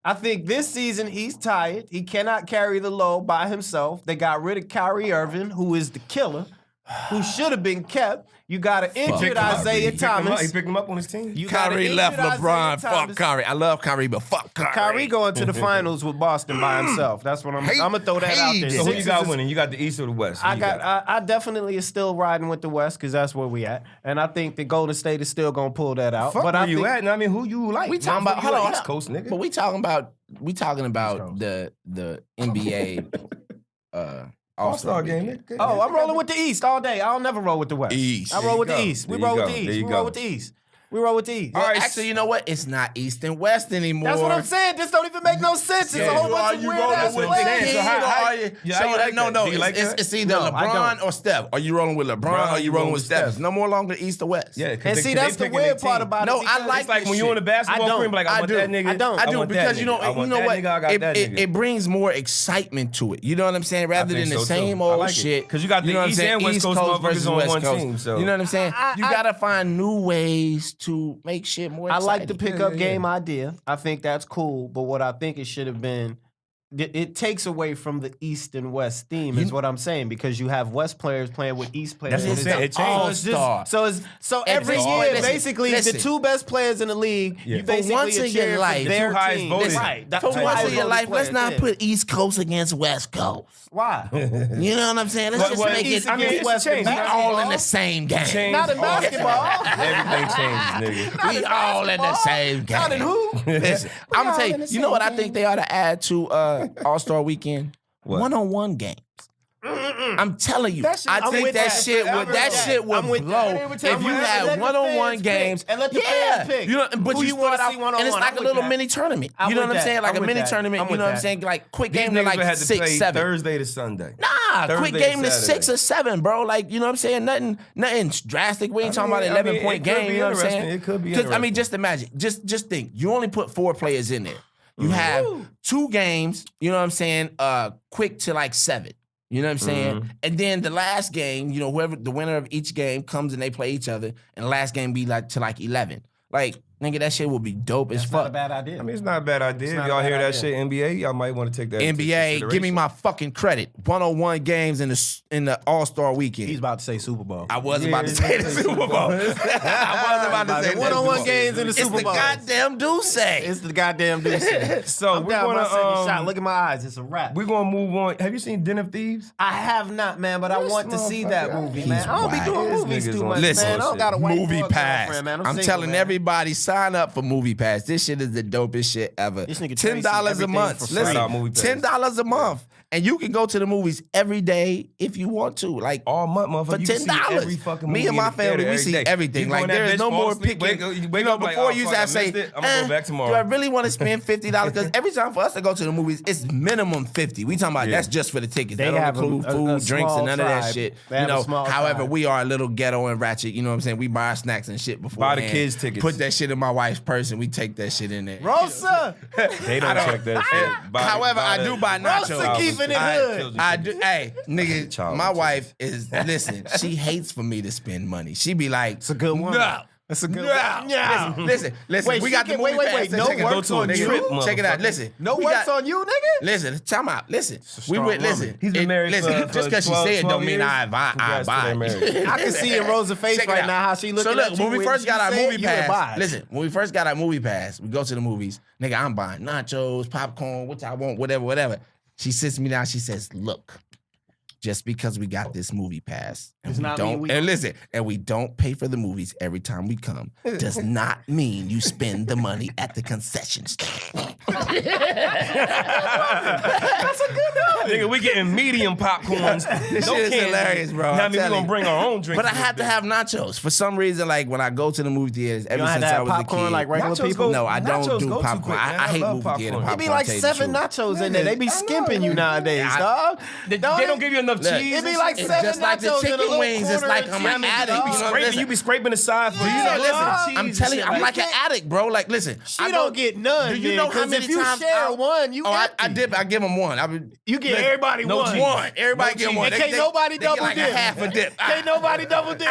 I think this season he's tired. He cannot carry the load by himself. They got rid of Kyrie Irving, who is the killer, who should have been kept. You got an injured Isaiah Thomas.
He picked him up on his team.
You got an
Kyrie left
injured
LeBron.
Isaiah
Fuck
Thomas.
Kyrie. I love Kyrie, but fuck Kyrie.
Kyrie going to the finals with Boston by himself. That's what I'm gonna throw that out there.
So who you
Sixers
got
is-
winning? You got the East or the West? Who
I
you
I definitely is still riding with the West because that's where we at, and I think the Golden State is still gonna pull that out.
Fuck
but
where
I
you
think,
at? No, I mean, who you like?
We talking about, hold on,
East Coast nigga.
But we talking about the NBA
All-Star game, nigga.
Oh, I'm rolling with the East all day. I'll never roll with the West.
East.
I roll with
There
the
you go.
East. We
There
roll
you
with
go.
the East.
There you
We roll
go.
with the East. We roll with the East.
Well, actually, you know what? It's not East and West anymore.
That's what I'm saying. This don't even make no sense. It's a whole bunch of weird ass
with
players.
the
So how you like
no,
that? Do you like that?
it's either
No, I
LeBron
don't.
or Steph. Are you rolling with LeBron or are you rolling with Steph? It's no more longer East or West.
Yeah,
And see, that's the weird part about it.
No, I
because
like
It's like
this
when you
shit.
in a basketball
I don't.
cream, like I want that nigga.
I don't.
I do
want that
because you know
nigga. I want that
what?
nigga, I got that nigga.
It brings more excitement to it. You know what I'm saying? Rather
think
than the
so, too.
same
I
old
like it.
shit.
'Cause you got the
know what I'm
East
saying?
and West
East
Coast
Coast
motherfuckers
versus
on
West
one
Coast.
team, so.
You know what I'm saying? You gotta find new ways to make shit more
I
exciting.
like the pickup game idea. I think that's cool. But what I think it should have been, it takes away from the East and West theme, is what I'm saying, because you have West players playing with East players.
That's what I'm
And
saying.
it's
It changed.
all-star. So every
All-star.
year,
Listen,
basically,
listen.
the 2 best players in the league,
Yeah.
you
For
basically
once in your
cheer
life,
for
the
their
2 highest
team.
voted.
Right.
For once
highest
in your
voted
life, let's
players,
not
yeah.
put East Coast against West Coast.
Why?
You know what I'm saying? Let's
But
just
what-
make it.
East
I mean,
against
it's
West in
changed.
We
basketball.
all in the same game.
Changed
Not in
all that.
basketball.
Everything changed, nigga.
We all in the same game.
Not in who?
Listen, I'm gonna tell you. You know what I think they ought to add to All-Star Weekend?
What?
One-on-one games. I'm telling you,
shit-
I
I'm
think
with
that
that.
shit
I'm
would
with that.
would
I'm with
blow
that.
if you
I'm with that.
had
Let the
one-on-one
fans
games.
pick. And let the
yeah,
fans pick.
you know, but
Who
you
you wanna
start
see
out,
one-on-one.
and it's like
I'm
a
with
little
that.
mini tournament.
I'm
You know
with
what I'm
that.
saying? Like
I'm
a
with
mini
that.
tournament.
I'm
You
with
know what I'm
that.
saying? Like quick
These
game to
niggas
like
would have to
6,
play
7.
Thursday to Sunday.
Nah,
Thursday
quick
to
game to
Saturday.
6 or 7, bro. Like, you know what I'm saying? Nothing drastic. We ain't talking about an
I mean,
11-point
it could
game.
be
You know what I'm saying?
interesting. It could be
'Cause, I mean,
interesting.
just imagine. Just think. You only put 4 players in there. You have 2 games, you know what I'm saying, quick to like 7. You know what I'm saying? And then the last game, you know, whoever the winner of each game comes and they play each other, and the last game be like to like 11. Like, nigga, that shit would be dope as
That's not a
fuck.
bad idea.
I mean, it's not a bad idea. If
not a
y'all
bad
hear that
idea.
shit, NBA, y'all might want to take that into
NBA, give me
consideration.
my fucking credit. 101 games in the All-Star Weekend.
He's about to say Super Bowl.
I was about to say the Super Bowl. I was about to say
One-on-one
that.
games in the
It's
Super
the
Bowl.
goddamn Duce.
It's the goddamn dude.
So
I'm
we're
down my
gonna
second shot. Look at my eyes. It's a wrap.
we're gonna move on. Have you seen Den of Thieves?
I have not, man, but I
This
want to see that
motherfucker,
movie,
he's
man. I don't be doing
wild.
movies
This
too
nigga's
much,
on
Listen,
man. I don't got a wife
Movie
or a
Pass.
girlfriend, man.
I'm
single,
telling
man.
everybody, sign up for Movie Pass. This shit is the dopest shit ever.
This nigga
$10
Tracy,
a
everything
month.
for free.
Listen,
Shout out Movie Pass.
$10 a month, and you can go to the movies every day if you want to. Like
All month, motherfucker.
for
You can see every
$10.
fucking
Me
movie
and my
in the theater
family, we
every
see
day.
everything.
You
Like
go in that
there is
bitch,
no
fall
more
asleep,
picking.
you wake up like,
before
oh,
you used
fuck,
to
I
say,
missed it. I'm gonna go back tomorrow.
do I really want to spend $50? Because every time for us to go to the movies, it's minimum $50. We talking about that's just for the tickets.
They
That don't
have
include
a
food, drinks,
small
and none of that
tribe.
shit.
They
You
have a
know,
small
however,
tribe.
we are a little ghetto and ratchet. You know what I'm saying? We buy our snacks and shit before.
Buy the kids tickets.
Put that shit to my wife's purse and we take that shit in there.
Rosa.
They don't check that shit.
However, I do buy nachos.
Rosa keeping it hood.
I do. Hey, nigga,
Child
my
children.
wife is, listen, she hates for me to spend money. She be like,
It's a good one.
No.
That's a good
No.
Yeah.
Listen.
Wait,
we
she
got the
can-
movie
wait.
pass.
No
Check it out.
works on
Nigga,
you?
check it out. Listen.
No
we
works
got-
on you, nigga?
Listen, time out. Listen. We
strong
went,
woman.
listen.
He's been married
listen,
for
just because she
12
said don't mean
years.
I buy.
Congrats to their marriage.
I can see in Rosa's face
Check it
right
out.
now how she looking
So look,
at you.
when we first got our movie pass,
pass.
listen, when we first got our movie pass, we go to the movies. Nigga, I'm buying nachos, popcorn, which I want, whatever. She sits me down. She says, "Look, just because we got this movie pass, and
Does
we
not
don't,
mean we-
and listen, and we don't pay for the movies every time we come, does not mean you spend the money at the concession stand."
Nigga, we getting medium popcorns.
This
no
shit is
candy.
hilarious, bro.
Now, I
I'm
mean, we
telling
gonna
you.
bring our own drinks.
But I had to have nachos for some reason. Like when I go to the movie theaters, ever
don't have
since
to
I
have
was a
popcorn
kid,
like regular
Nachos
people?
go-
no, I don't
nachos
do
go too
popcorn.
quick, man.
I hate
love
movie theater
popcorn.
popcorn.
It be like
I'll tell you the
7
truth.
nachos in there. They be
I know.
skimping you nowadays,
I-
dog.
They don't give you enough
Look,
cheese.
It be like
It's
7
just like the
nachos in a
chicken
little
wings. It's like I'm an
corner
addict.
of
You know,
scraping,
listen.
you be scraping the side for
You know, listen,
cheese
I'm
and
telling you,
shit
I'm like an
that.
addict, bro. Like, listen,
She don't get none.
Do you know how many
if you
times
share one, you
I
empty.
dip. I give them one.
You get everybody
no
one.
cheese.
one. Everybody
No
get
cheese.
one.
And can't nobody
they get
double
like
dip.
a half a dip.
Can't nobody double dip.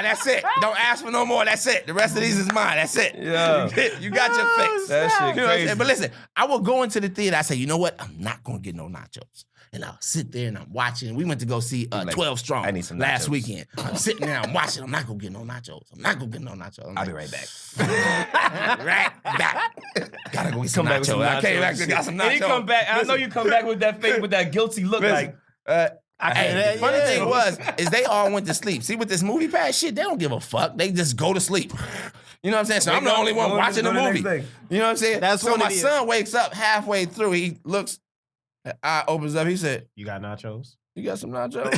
That's it. Don't ask for no more. That's it. The rest of these is mine. That's it.
Yeah.
You got your fix.
That shit
You know what I'm
crazy.
saying? But listen, I will go into the theater. I say, you know what? I'm not gonna get no nachos. And I'll sit there and I'm watching. We went to go see 12 Strong
I need some
last
nachos.
weekend. I'm sitting there, I'm watching. I'm not gonna get no nachos.
I'll be right back.
Right back. Gotta go get some
Come back with
nachos.
some
I came back
nachos.
and got some nachos.
And he come back. I know you come back with that face, with that guilty look.
Listen,
Like
the funny thing is they all went to sleep. See, with this movie pass shit, they don't give a fuck. They just go to sleep. You know what I'm saying? So I'm the only one watching the movie. You know what I'm saying?
That's
so
what
my
it is.
son wakes up halfway through. He looks, eye opens up. He said,
You got nachos?
"You got some nachos?"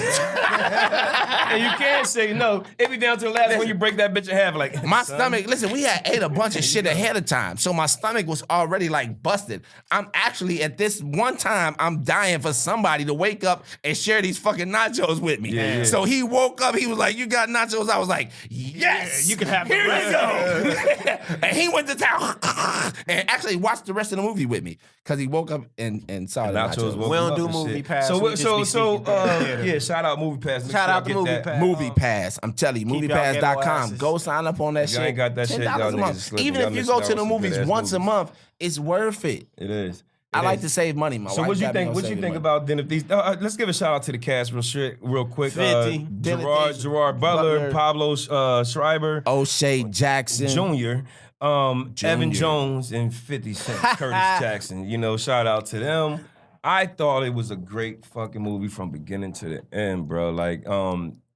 and you can't say no. It be down to the last when you break that bitch in half. Like
My
son.
stomach, listen, we had ate a bunch of shit ahead of time. So my stomach was already like busted. I'm actually at this one time, I'm dying for somebody to wake up and share these fucking nachos with me.
Yeah.
So he woke up, he was like, "You got nachos?" I was like, "Yes,
you can have the
Here we
rest."
go. And he went to town and actually watched the rest of the movie with me. Because he woke up and saw the nachos.
woke
We don't
him up
do
and
movie
shit.
pass,
So
we just be sneaking through the theater.
yeah, shout out Movie Pass. Make
Shout
sure
out
I
to
get
Movie
that.
Pass.
Movie Pass. I'm telling you,
Keep y'all
moviepass.com.
ghetto asses.
Go sign up on that
If
shit.
y'all ain't got that shit, y'all
$10 a
niggas
month.
is slipping.
Even
Y'all
if you
missing
go
out
to
on
the
some
movies
good-ass
once a
movies.
month, it's worth it.
It is.
I
It
like
is.
to save money. My
So
wife
what you
got me
think?
on
What you
saving
think
money.
about then? If these, let's give a shout out to the cast real quick.
50.
Gerard Butler, Pablo Schreiber
O'Shea Jackson.
Jr., Evan Jones, and 50 Cent, Curtis Jackson. You know, shout out to them. I thought it was a great fucking movie from beginning to the end, bro. Like,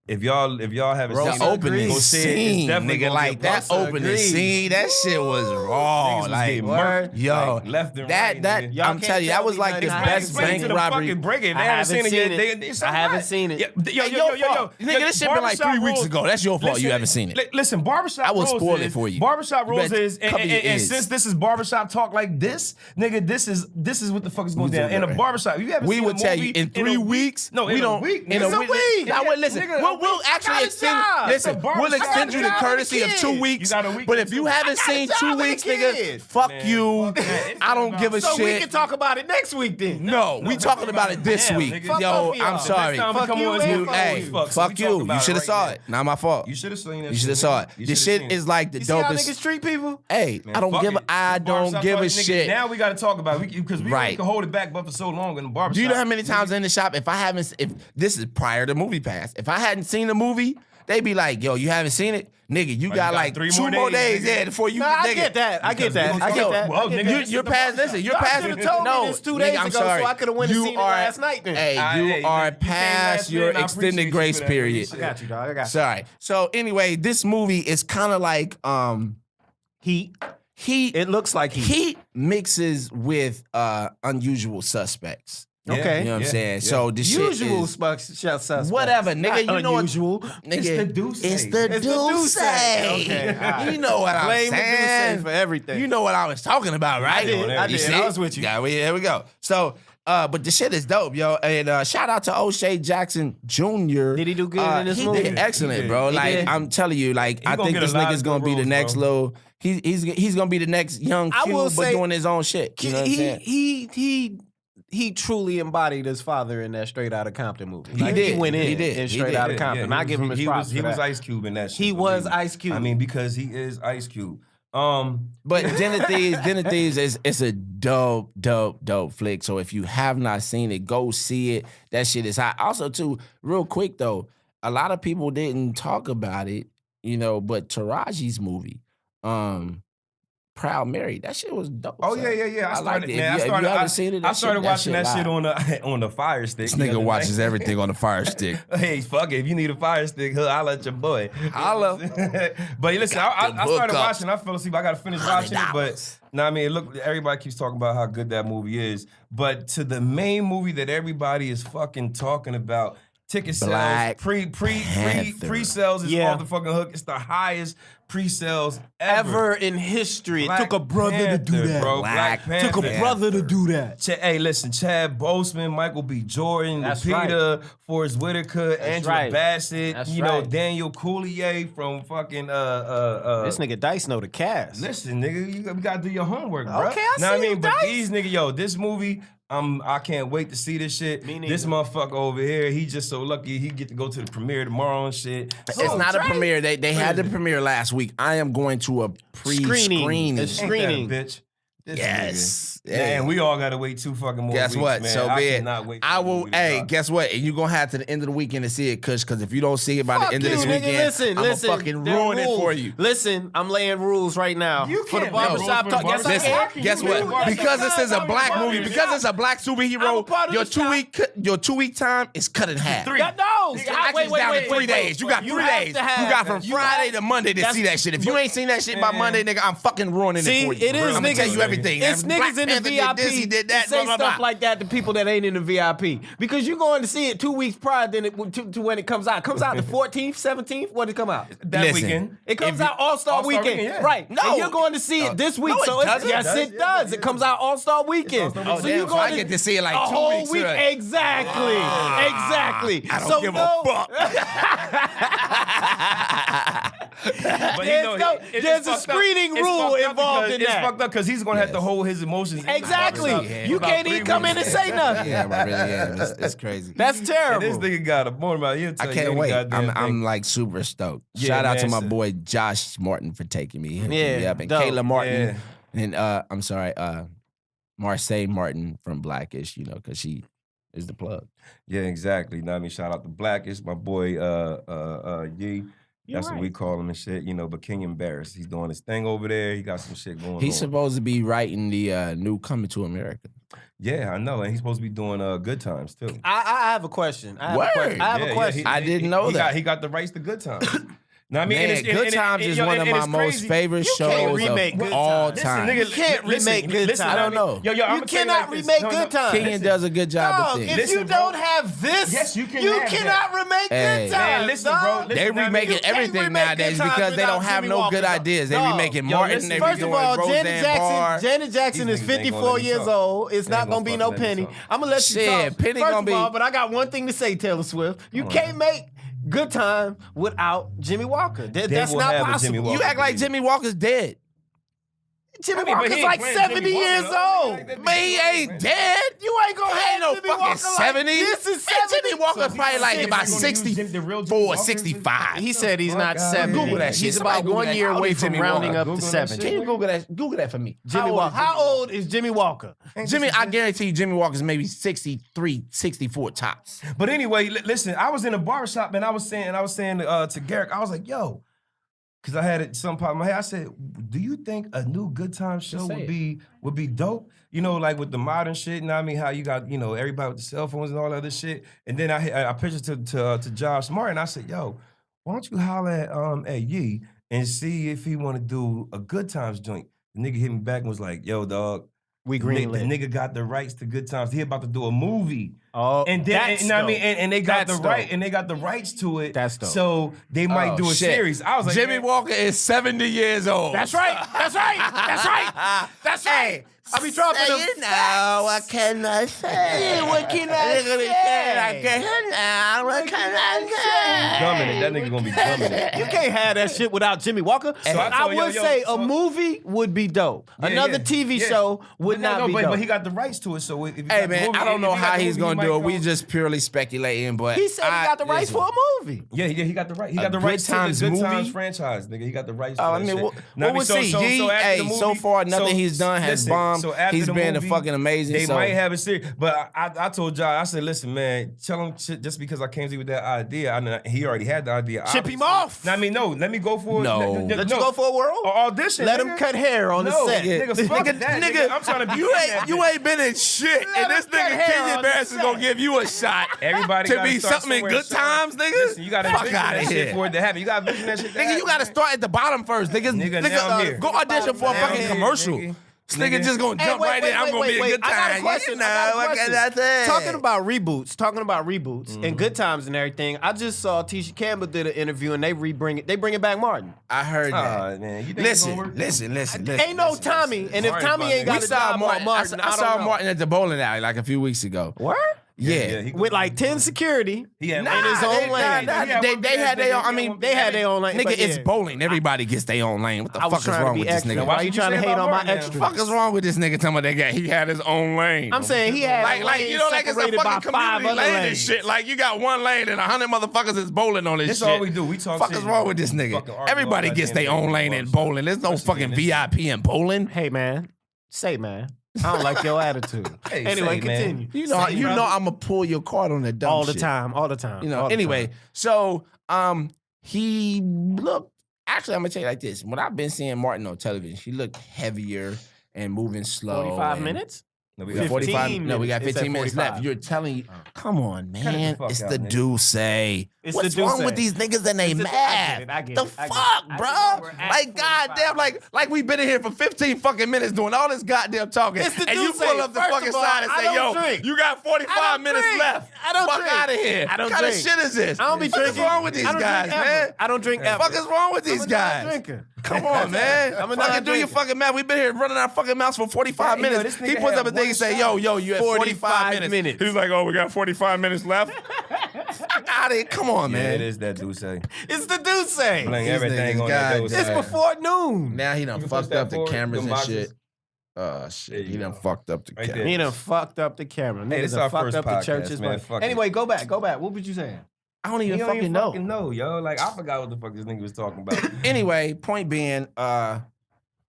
if y'all haven't
The
seen
opening
it, go see it. It's
scene,
definitely
nigga,
gonna
like
get
that
busted.
opening
Agreed.
scene, that shit was raw.
Niggas was
Like,
getting murked,
yo,
like, left and
that
right.
that
nigga.
Y'all
I'm
can't
telling you, that
tell
was
me
like
nothing
the
I
best
haven't
Explain
bank
to the
robbery.
fucking break it. If
I
they haven't
haven't
seen it
seen
yet.
it.
It's
I haven't seen it.
Nigga, this shit been like 3 weeks ago. That's your fault. You haven't seen it.
Listen, Barbershop
I will
rules
spoil
is,
it for you.
Barbershop
You
rules
better
is,
cover your
and
ears.
since this is Barbershop talk like this, nigga, this is what the fuck is going down. In a barbershop, you haven't
We
seen
will
a
tell
movie
you in 3
a
weeks.
No,
we
in
don't.
a week.
In a
nigga.
week. Now, wait, listen.
Nigga,
We'll actually
got a
extend.
job.
Listen,
It's a
we'll
barbershop.
extend you the
I got a
courtesy of
kid.
2 weeks.
You got a week
But
or
if you
two.
haven't seen
job
2
and a
weeks,
kid.
nigga, fuck
Man,
you.
fuck that. It's
I don't
about-
give a
So we
shit.
can talk about it next week then.
No, we talking about it this
Damn,
week.
nigga.
Fuck
Yo,
both of y'all.
I'm sorry.
Next time we
Fuck
come
you
on,
and
it's
fuck
Hey,
you.
so we
fuck
talk
you.
about
You
it
should have
right
saw
now.
it. Not my fault.
You should have seen that.
You should have saw it.
You
This
shoulda
shit
seen
is like the
You see how niggas
dopest.
treat people?
Hey,
Man,
I don't
fuck
give
it.
a. I don't
Barbershop
give a
talk, nigga,
shit.
Now we got to talk about it because we
Right.
can hold it back, but for so long in the barbershop.
Do you know how many times in the shop, if this is prior to Movie Pass, if I hadn't seen the movie, they be like, "Yo, you haven't seen it, nigga. You got like
3
2 more days,
nigga.
yeah, before you."
No, I
nigga.
get that. I get
Because
that.
we
I
was
get
talking-
that.
well,
I get
nigga,
that.
You're past. Listen, you're
Y'all
past.
should've told me this 2 days
nigga, I'm
ago,
sorry.
so I coulda went and
You
seen it
are-
last night then.
Hey,
Hey,
you
nigga,
are
you came
past
last
your
minute, I
extended
appreciate
grace
you for that,
period.
nigga.
I got you, dog. I got you.
Sorry. So anyway, this movie is kind of like
Heat.
Heat.
It looks like heat.
Heat mixes with Unusual Suspects.
Okay.
You know what I'm saying?
yeah.
So the shit
Usual
is
suspects.
whatever, nigga.
Not
You know what?
unusual.
Nigga,
It's the Deuce.
It's the
It's the
Deuce.
Deuce. Okay, all right.
You know what I'm
Blame the
saying?
Deuce for everything.
You know what I was talking about, right?
I did.
You see?
I was with you.
Yeah, here we go. So But the shit is dope, yo. And shout out to O'Shea Jackson Jr.
Did he do good in this movie?
He did excellent, bro. Like I'm telling you, like I think this nigga's gonna be the next little. He's gonna be the next young Q, but doing his own shit. You know what I'm saying?
He truly embodied his father in that Straight Outta Compton movie.
He
went in Straight Outta Compton. I give him his props.
He was Ice Cube in that shit.
He was Ice Cube.
I mean, because he is Ice Cube.
But Dinner Thieves is a dope flick. So if you have not seen it, go see it. That shit is hot. Also, too, real quick though, a lot of people didn't talk about it, but Taraji's movie, Proud Mary, that shit was dope.
Oh,
son.
yeah.
I liked it. I started
watching that shit on the Fire Stick.
This nigga watches everything on the Fire Stick.
Hey, fuck it. If you need a Fire Stick, holla at your boy.
Holla.
But listen, I started watching. I fell asleep. I got to finish watching it. But, I mean, look, everybody keeps talking about how good that movie is. But to the main movie that everybody is fucking talking about, ticket sales, pre-sales is off the fucking hook. It's the highest pre-sales ever
in history.
Black
it took a brother
Panther,
to do that.
Bro. Black Panther.
Took a brother to do that.
Hey, listen, Chad Boseman, Michael B. Jordan, Lupita, Forrest Whitaker, Angela Bassett, Daniel Coulier from fucking
this nigga Dice know the cast.
Listen, nigga, you gotta do your homework, bro.
Okay, I see you,
But
Dice.
these nigga, this movie, I can't wait to see this shit. This motherfucker over here, he just so lucky he get to go to the premiere tomorrow and shit.
It's not a premiere. They had the premiere last week. I am going to a pre-screening.
A screening,
bitch.
Yes.
Yeah, and we all gotta wait 2 fucking more
Guess
weeks,
what?
man.
So
I
be it.
cannot wait
I will. Hey, guess what? And you're gonna have to the end of the weekend to see it, Kush. Because if you don't see it by the end of this weekend, I'm gonna fucking ruin it for you.
Listen, I'm laying rules right now for the barbershop talk.
Guess what? Because this is a black movie, because it's a black superhero, your 2 week time is cut in half.
Wait.
Down to 3 days. You got 3 days. You got from Friday to Monday to see that shit. If you ain't seen that shit by Monday, nigga, I'm fucking ruining it for you.
It is
I'm gonna tell you everything.
It's niggas in the VIP.
Did that,
say stuff like that to people that ain't in the VIP because you're going to see it 2 weeks prior to when it comes out. It comes out the 14th, 17th. When it come out?
That weekend.
It comes out All-Star Weekend. Right. No. And you're going to see it this week.
No,
it does. It comes out All-Star Weekend.
So you're going I get to see it like 2
whole
weeks.
Week. Exactly.
I don't give a fuck.
But
there's a screening rule involved in that.
It's fucked up because he's gonna have to hold his emotions.
Exactly. You can't even come in and say nothing.
Yeah, I really am. It's crazy.
That's terrible.
And this nigga got a more about you.
I can't wait. I'm like super stoked. Shout out to my boy Josh Martin for taking me. And Kayla Martin. And I'm sorry, Marseille Martin from Blackish, because she is the plug.
Yeah, exactly. Now, I mean, shout out to Blackish, my boy Yee. That's what we call him and shit, but King Embarrassed. He's doing his thing over there. He got some shit going on.
He's supposed to be writing the new Coming to America.
Yeah, I know. And he's supposed to be doing Good Times, too.
I have a question. I have a question.
I didn't know that.
He got the rights to Good Times.
No, I mean, Good Times is one of my most favorite shows of all time.
You can't remake Good Times.
I don't know.
You cannot remake Good Times.
Kenyon does a good job of things.
If you don't have this, you cannot remake Good Times.
Listen, bro.
They remaking everything nowadays because they don't have no good ideas. They remaking Martin. They
First of all, Janet Jackson is 54 years old. It's not going to be no Penny. I'm going to let you talk.
Penny going to be.
But I got one thing to say, Taylor Swift. You can't make Good Time without Jimmy Walker. That's not possible.
You act like Jimmy Walker's dead.
Jimmy Walker's like 70 years old.
But he ain't dead.
You ain't gonna have
no
Jimmy
fucking
Walker
70.
This is 70.
Jimmy Walker's probably like about 64, 65.
He said he's not 70.
Google that shit.
He's about 1 year away from rounding up to 70.
Can you Google that for me?
How old is Jimmy Walker?
I guarantee you Jimmy Walker's maybe 63, 64 tops.
But anyway, listen, I was in a barbershop and I was saying to Garrick, I was like, yo, because I had it some part of my head. I said, do you think a new Good Time show would be dope? Like with the modern shit, I mean, how you got, everybody with the cell phones and all that other shit. And then I pitched it to Josh Martin. I said, yo, why don't you holler at Yee and see if he want to do a Good Times joint? The nigga hit me back and was like, yo, dog,
We
the
greenlit.
nigga got the rights to Good Times. He about to do a movie.
Oh,
and then
that's
you know what I mean,
dope.
and they got
That's
the right,
dope.
and they got the rights to it.
That's dope.
So they might do a
shit.
series. I was like,
Jimmy
man,
Walker is 70 years old.
That's right. That's right. That's right. That's right. I be dropping them.
What can I say?
What can I say?
What can I
gumming it. That nigga gonna be gumming it.
You can't have that shit without Jimmy Walker.
So I
I
told
would
yo,
say
so-
a movie would be dope.
Yeah,
Another
yeah,
TV
yeah.
show would
No,
not be
but
dope.
he got the rights to it. So if you
Hey
got the
man,
movie,
I don't know
if he got
how
the
he's
movie,
gonna
he
do
might
it. We
go-
just purely speculating, but
He said he got the rights for a movie.
Yeah, he got the right. He
A
got the
Good
rights to
Times
the Good
movie?
Times franchise, nigga. He got the rights.
Oh,
to
I
that
mean,
shit.
we'll
Now, I mean,
see.
after
Hey,
the movie,
so far, nothing he's done has
listen,
bombed.
so after
He's
the
been
movie,
fucking amazing.
They
so.
might have a series, but I told Josh, I said, listen, man, tell him just because I came to you with that idea, I know he already had the idea.
Chip him
obviously.
off.
Now, I mean, no, let me go for it.
No.
Let you go for a whirl?
Or audition.
Let
nigga.
him cut hair on the
No,
set.
nigga, fuck that, nigga. I'm trying to be in that
You
bitch.
ain't been in shit,
Let
and this
him cut
nigga
hair
Kenya
on the
Bass is gonna
set.
give you a shot.
Everybody
to
gotta
be
start
something in
somewhere
Good
to start.
Times, nigga.
Listen, you gotta
Fuck
envision
outta
that shit
here.
for it to happen. You gotta envision that shit to
Nigga,
happen.
you gotta start at the bottom first.
Nigga, now I'm here.
Go audition for a
Now I'm
fucking
here,
commercial.
nigga.
This nigga just gonna
Hey,
jump right in. I'm gonna be a good
I got a
time.
question.
You
I got a
know, what
question.
can I say?
Talking about reboots and Good Times and everything. I just saw Tisha Campbell did an interview and they bring it back Martin.
I heard that.
Oh, man, you think it's gonna work?
Listen.
Ain't no Tommy, and if
Martin
Tommy ain't
about
got
We
a
saw
job
Martin.
on Martin,
I saw Martin at the bowling alley like a few weeks ago.
Word?
Yeah.
he
With like 10 security
He had
in his own lane.
They had their own. I mean,
They had their own lane.
nigga,
but
it's
yeah.
bowling. Everybody gets their own lane. What the
I was
fuck is
trying to
wrong
be
with this
extra.
nigga?
Why you trying to hate on my extra?
What the fuck is wrong with this nigga? Talking about that guy, he had his own lane.
I'm saying he had
like you know, like it's a
separated by
fucking
5
community
other
lane and
lanes.
shit. Like you got one lane and 100 motherfuckers is bowling on this
That's
shit.
all we do. We talk
Fuck
shit.
is wrong with this
Fucking
nigga?
argue
Everybody
all
gets
goddamn
their own
day
lane
at
in
the
bowling. There's no
Especially
fucking
in this
VIP in bowling.
Hey man, say man. I don't like your attitude.
Hey,
Anyway,
say, man.
continue.
You know, I'm gonna pull your card on that dumb
All the
shit.
time, all the time.
You know.
all the
Anyway,
time.
so he looked. Actually, I'm gonna tell you like this. When I've been seeing Martin on television, he looked heavier and moving slow.
45
and-
minutes?
No, we
We got
got
45.
15
No, we got
minutes. It
15
said
minutes
45.
left. You're telling, come on,
Cut it
man.
the fuck
It's
out,
the
nigga.
Douce.
It's
What's
the
wrong
Douce.
with these niggas and they
It's the-
mad?
I get
The
it. I get it.
fuck,
I get
bro?
it. We're at
Like,
45.
goddamn, like we've been in here for 15 fucking minutes doing all this goddamn talking.
It's the
and you
Douce.
pull up the
First
fucking
of all,
side and
I
say,
don't
yo,
drink.
you got 45
I don't
minutes
drink.
left.
I don't
fuck
drink.
out of here.
I don't
What kind of
drink.
shit is this?
I don't be
What's
drinking.
wrong with these
I don't
guys,
drink
man?
ever. I don't drink
What
ever.
the fuck is wrong with these
I'm a
guys?
non-drinker.
Come on, man.
I'm a
Fucking do your
non-drinker.
fucking mouth. We've been here running our fucking mouths for 45
Yeah, yo,
minutes.
this
He
nigga
puts
had
up a thing and
one
say,
shot.
yo, you at 45 minutes. He's like, oh, we got 45 minutes left? Fuck out of here. Come on,
Yeah,
man.
it is that Douce.
It's the Douce.
Blame
These
everything
niggas,
on that
God
Douce.
It's
damn.
before noon.
Now he done
You can
fucked
push that
up the
forward,
cameras
them
and
boxes.
shit. Oh,
There
shit.
you
He done
go.
fucked up the
Right
camera.
there.
He done fucked up the camera.
Hey, this
Niggas done
our
fucked
first
up the
podcast,
churches.
man.
Man.
Fuck it.
Anyway, go back. What was you saying?
I don't
You
even
don't
fucking
even
know.
fucking know, yo. Like, I forgot what the fuck this nigga was talking about.
Anyway, point being,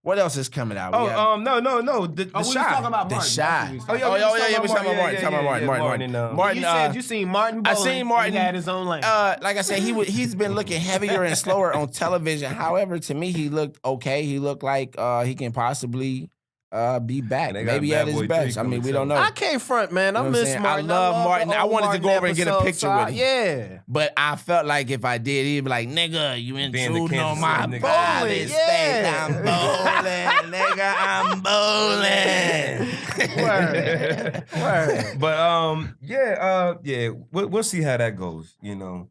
what else is coming out? We got-
No. The
we was
shot.
talking about
The
Martin.
Shot.
That's what we was
Oh,
talking
yeah,
about.
we was talking about Martin. Talking about Martin. Martin,
You said you seen Martin
I
bowling.
seen Martin.
He had his own lane.
Like I said, he's been looking heavier and slower on television. However, to me, he looked okay. He looked like he can possibly be back.
And they got
Maybe
Bad
at his
Boy 3
best. I mean,
coming
we don't
too.
know.
I can't front, man. I
You know what I'm
miss
saying?
Martin.
I love Martin.
the
I
old
wanted to go over and get a
episodes,
picture
so
with
I-
him.
Yeah.
But I felt like if I did, he'd be like, nigga, you
Being the
intruding on
Kansas
my
City nigga.
private
Yeah.
space. I'm bowling, nigga, I'm bowling.
Word. Word.
But we'll see how that goes. You know,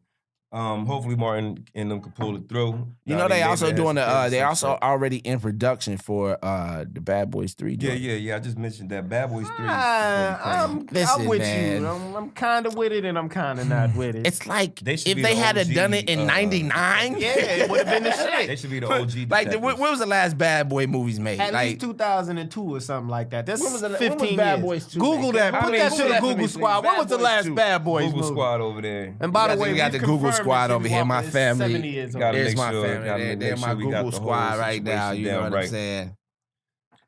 hopefully Martin and them can pull it through.
You know, they also doing they also already in production for the Bad Boys 3 joint.
Yeah. I just mentioned that Bad Boys 3.
I'm
Listen,
with
man.
you. I'm kind of with it, and I'm kind of not with it.
It's like
They should
if
be
they
the
had
OG,
done it in '99.
yeah, it would have been the
They
shit.
should be the OG.
Like, when
detectives.
was the last Bad Boy movies made?
At
Like,
least 2002 or something like that. That's
When was
15
Bad
years.
Boys 2
Google
made?
that.
I
Put
mean,
that shit in
definitely
Google Squad. When
Bad
was the
Boys
last
2.
Bad Boys
Google
movie?
Squad over there.
And by the
we
way,
got
we've
the Google
confirmed
Squad
that
over
Jimmy
here. My
Walker is
family
70 years old.
Gotta
There's
make
my
sure-
family.
gotta
They're
make
my
sure we got
Google
the whole
Squad right now.
situation
You know
down
what I'm
right.
saying?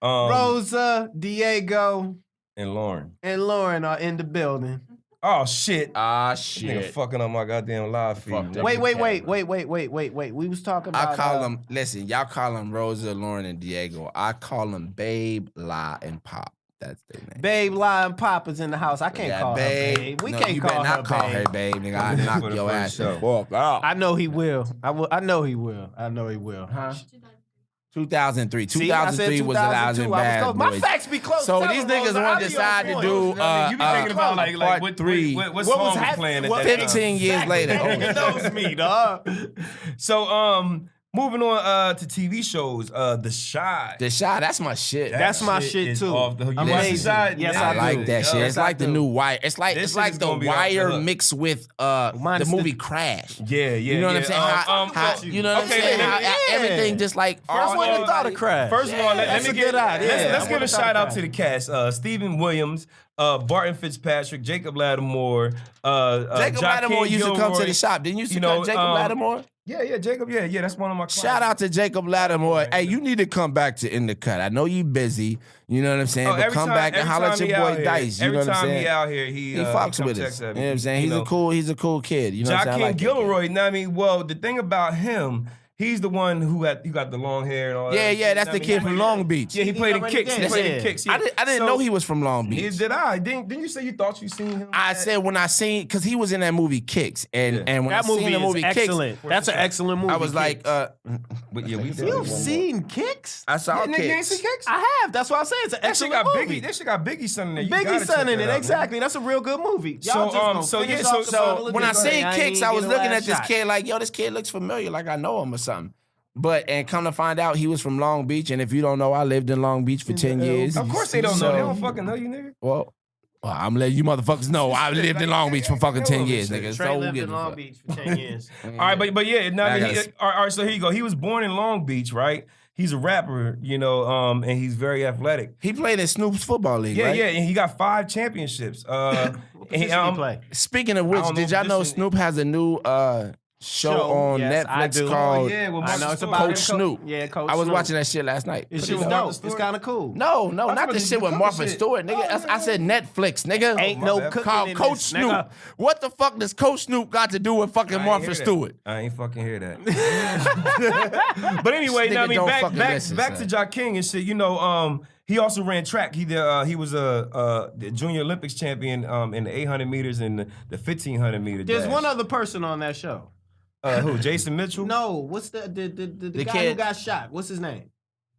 Rosa, Diego,
and Lauren.
and Lauren are in the building.
Oh shit!
Ah,
Nigga fucking up my goddamn live feed.
Fucked up.
Wait. We was talking about.
I call them, listen, y'all call them Rosa, Lauren, and Diego. I call them Babe, La, and Pop. That's their name.
Babe, Lion, Papa's in the house. I can't
Yeah,
call her babe. We
No,
can't
you
call
better
her
not call
babe.
her babe, nigga. I
For
knock
the
your
first
ass
show.
the fuck out.
I know he will. I know he will. I know he will. Huh?
2003.
See, I said
2003 was the Lives and
2002. I was
Bad
close. My
Boys.
facts be close.
So
Tell
these
them,
niggas
Rose,
want to
audio
decide to
point.
do
You be thinking about like
part
what
3.
what
What
song
was
was playing at that
15 years later.
Nigga knows me, dog.
So moving on to TV shows, The Shy.
The Shot, that's my shit.
That's my shit
is
too.
off the hook. You
I'm
watch
amazing.
The Shy?
Yes,
I
I do.
like that shit.
Yes,
It's like
I
the
do.
new Wire. It's like
This
it's
shit
like
is
the
gonna be off the
Wire
hook.
mixed with
Minus
the
the-
movie Crash.
Yeah,
You know what I'm saying? You know what I'm
Okay,
saying?
let me-
How everything just like
First one
all-
you thought of Crash.
First of all, let
That's
me
a
get
good idea.
Let's
I
give a
would've thought
shout out
Crash.
to the cast: Stephen Williams, Barton Fitzpatrick, Jacob Lattimore,
Jacob Lattimore used to come to the shop. Didn't you used to come Jacob Lattimore?
Yeah, Jacob. Yeah, that's one of my clients.
Shout out to Jacob Lattimore. Hey, you need to come back to In the Cut. I know you busy. You know what I'm saying?
Oh,
but
every
come
time-
back and
every
holler
time
at your
he out
boy
here-
Dice. You know
every
what I'm
time
saying?
he out here,
He
he
fucks
come
with
text
us.
at
You
me.
know what I'm saying?
You know,
He's a cool kid. You know what I'm saying? I
Joaquin
like that kid.
Gilroy. You know what I mean? Well, the thing about him, he's the one who got the long hair and all that.
Yeah, that's the kid from Long Beach.
Yeah, he played in
already
Kicks.
did.
He played in
Yeah.
Kicks.
I didn't know he was from Long Beach.
Did I? Didn't you say you thought you seen him?
I said when I seen, because he was in that movie Kicks, and when
That
I seen
movie
the
is
movie
excellent. That's an excellent movie.
Kicks, I was like,
But yeah, we did.
You've seen Kicks?
I saw
Yeah, nigga, you ain't
Kicks.
seen Kicks?
I have. That's what I'm saying. It's an
That shit
excellent
got
movie.
Biggie. That shit got Biggie's son in there. You
Biggie's
gotta
son
check
in
that
it.
out,
Exactly. That's a real good movie. Y'all
So when I seen Kicks, I was looking at this
kid.
kid like, yo, this kid looks familiar, like I know him or something. And come to find out, he was from Long Beach. And if you don't know, I lived in Long Beach for 10 years.
Of course they don't
So-
know. They don't fucking know you, nigga.
Well, I'm letting you motherfuckers know I lived in Long Beach for fucking 10 years, nigga.
Trey
So
lived
who
in
gives a
Long
fuck?
Beach for 10 years.
All right, but yeah, now
I
that
gotta-
all right, so here you go. He was born in Long Beach, right? He's a rapper, you know, and he's very athletic.
He played in Snoop's football league,
Yeah,
right?
yeah, and he got 5 championships.
What position he play?
Speaking of which,
don't know
did y'all know
position-
Snoop has a new show on
Yes, I
Netflix
do.
called
yeah, well,
I know it's
Coach
about
Coach Snoop?
Yeah, Coach
I was
Snoop.
watching that shit last night.
It's
Pretty
just
dope.
dope. It's kind of cool.
No, not
thought
the
it
shit
was
with
the
Martha
cooking shit.
Stewart, nigga.
Oh,
I said Netflix, nigga.
Ain't
my
no
bad.
cooking
Called
in
Coach
this,
Snoop.
nigga.
What the fuck does Coach Snoop got to do with fucking
I ain't
Martha
hear that.
Stewart?
I ain't fucking hear that. But anyway,
This
now I
nigga
mean,
don't
back
fucking listen,
back
son.
to Ja King and shit. You know, he also ran track. He was the Junior Olympics champion in the 800 meters and the 1500 meter.
There's
dash.
one other person on that show.
Who? Jason Mitchell?
No, what's the guy
kid.
who got shot? What's his name?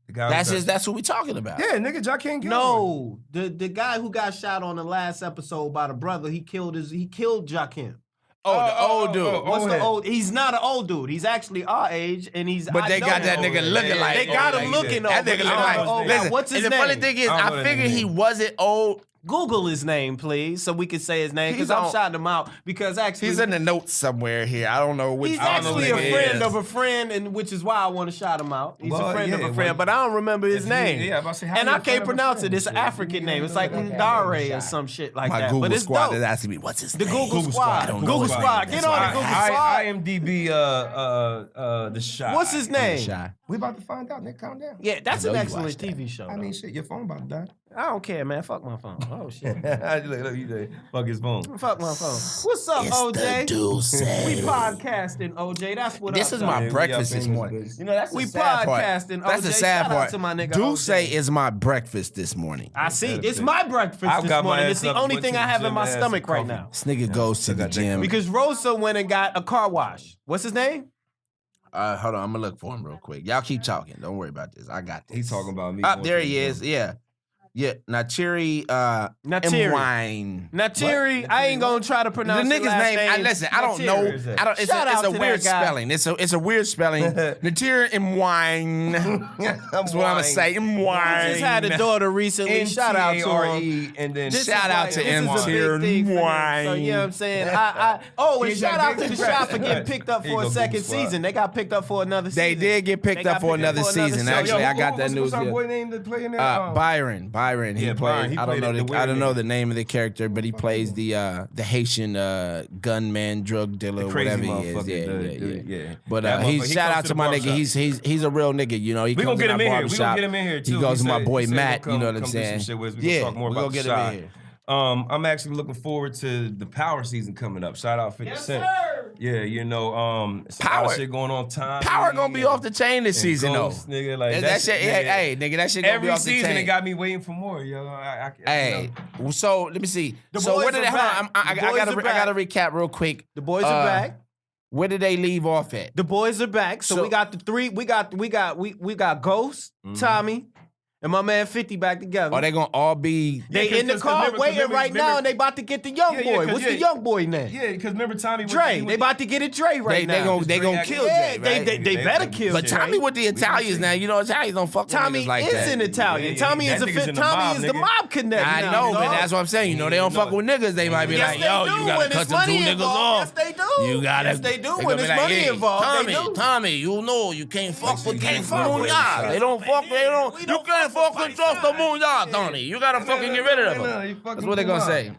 The guy who got-
That's what we talking about.
Yeah, nigga, Ja King.
No, the guy who got shot on the last episode by the brother. He killed Jakim.
Oh, the old dude.
What's the
head.
old? He's not an old dude. He's actually our age, and he's.
But
I
they
know
got that
him.
nigga looking like.
They got him
like
looking.
that.
That
old,
nigga
but
look
he's not
like.
an old guy.
Listen,
What's his
and
name?
the funny thing is,
I don't know
I
that
figured
nigga.
he wasn't old.
Google his name, please, so we can say his name.
He's
Because I'm
on-
shouting him out. Because actually,
He's in the notes somewhere here. I don't know which.
he's
I don't know
actually
who
a
the nigga
friend
is.
of a friend, and which is why I want to shout him out. He's
Well,
a friend of
yeah,
a friend,
well,
but I don't remember his
if he-
name.
yeah, I'm about to say, how
and
you
I
a friend
can't
of a
pronounce
friend?
it. It's an African name. It's like Ndare or some shit like
My
that.
Google
But it's
squad
dope.
is asking me what's his
The
name.
Google Squad.
I don't know
Google
his
Squad.
name.
Get on it, Google Squad.
IMDb the shot.
What's his name?
Shy.
We about to find out, nigga. Calm down.
Yeah, that's
I know
an
you
excellent
watched that.
TV show.
I
though.
mean, shit, your phone about to die.
I don't care, man. Fuck my phone. Oh shit.
Look, you say, fuck his phone.
Fuck my phone. What's up, OJ? We podcasting, OJ. That's what
This
up,
is my
man. We
breakfast
up
this
in
morning.
this bitch.
You know, that's
We
the sad part.
podcasting,
That's the
OJ.
sad
Shout out
part.
to my nigga
Dulce
OJ.
is my breakfast this morning.
I see.
That's
It's
it.
my breakfast
I've
this
got my
morning.
ass
It's the
up,
only
went
thing
to
I
the
have in
gym,
my
had some
stomach right
coffee.
now.
This nigga goes to the gym.
Because Rosa went and got a car wash. What's his name?
Hold on, I'm gonna look for him real quick. Y'all keep talking. Don't worry about this. I got this.
He talking about me.
Up
going
there
to the
he
gym.
is. Yeah. Yeah. Natiri
Natiri.
Wine.
Natiri. I ain't gonna try to
The
pronounce his
nigga's
last
name. Listen, I don't know.
Natiri is it?
I don't. It's
Shout
a
out to
weird
that guy.
spelling. It's a weird spelling. Natiri and wine. That's what I'm gonna say.
He
Wine.
just had a daughter recently. Shout out to him.
N-T-A-R-E, and then
This
Shout
is
out
like-
to
this is a
M-Tier
big thing for him.
Wine.
So you know what I'm saying? And
He's
shout
like,
out to
big
the
congrats.
shop for getting picked up
Here you
for a
go,
second
Google Squad.
season. They got picked up for another season.
They did get picked up for another season.
So,
Actually,
Yo,
I got that
what's
news.
our
here.
boy name that play in there?
Byron. He
Yeah,
played.
Byron. He
I don't
played
know.
the
I don't
weird
know
nigga.
the name of the character, but he plays the Haitian gunman, drug dealer,
The crazy
whatever he is.
motherfucker,
Yeah.
yeah.
But
That
he
motherfucker, he
shout
comes
out
to
to
the
my nigga.
barbershop.
He's a real nigga. You know, he
We
comes
gonna get
in
him
our
in here. We gonna
barbershop.
get him in here too.
He goes to my
said-
boy
he said
Matt.
he'll
You know
come-
what I'm
come do some
saying?
shit with us. We gonna talk more
we
about
gonna get
the
him
shot.
in here.
I'm actually looking forward to the Power season coming up. Shout out 50 Cent. Yeah, you know, it's a lot of
Power.
shit going on. Time.
Power gonna be off the chain this season though.
nigga. Like
That shit,
nigga,
hey, nigga, that shit gonna be
Every
off the
season
chain.
it got me waiting for more, yo.
Hey, so let me see.
The
So
boys
what did
are
it? Hold on,
back. The boys are
I gotta recap real quick.
The boys are back.
Where did they leave off at?
The boys are back, so we got the three. We got Ghost, Tommy, and my man 50 back together.
Are they gonna all be?
They in the car waiting right now, and they about to get the young boy. What's the young boy name?
Yeah, because remember Tommy.
They about to get it Dre right now.
They gonna kill Dre. Right?
They better kill.
But Tommy with the Italians now. You know Italians don't fuck with
Tommy
like that.
is an Italian. Tommy is the mob connect.
I know, but that's what I'm saying. You know they don't fuck with niggas. They might be like, yo, you gotta cut them 2 niggas off.
Yes, they do.
You gotta.
Yes, they do. When there's money involved,
Tommy, you know you can't fuck with Munoz. They don't fuck. You can't fuck with just the Munoz, Tony. You gotta fucking get rid of them. That's what they're gonna say.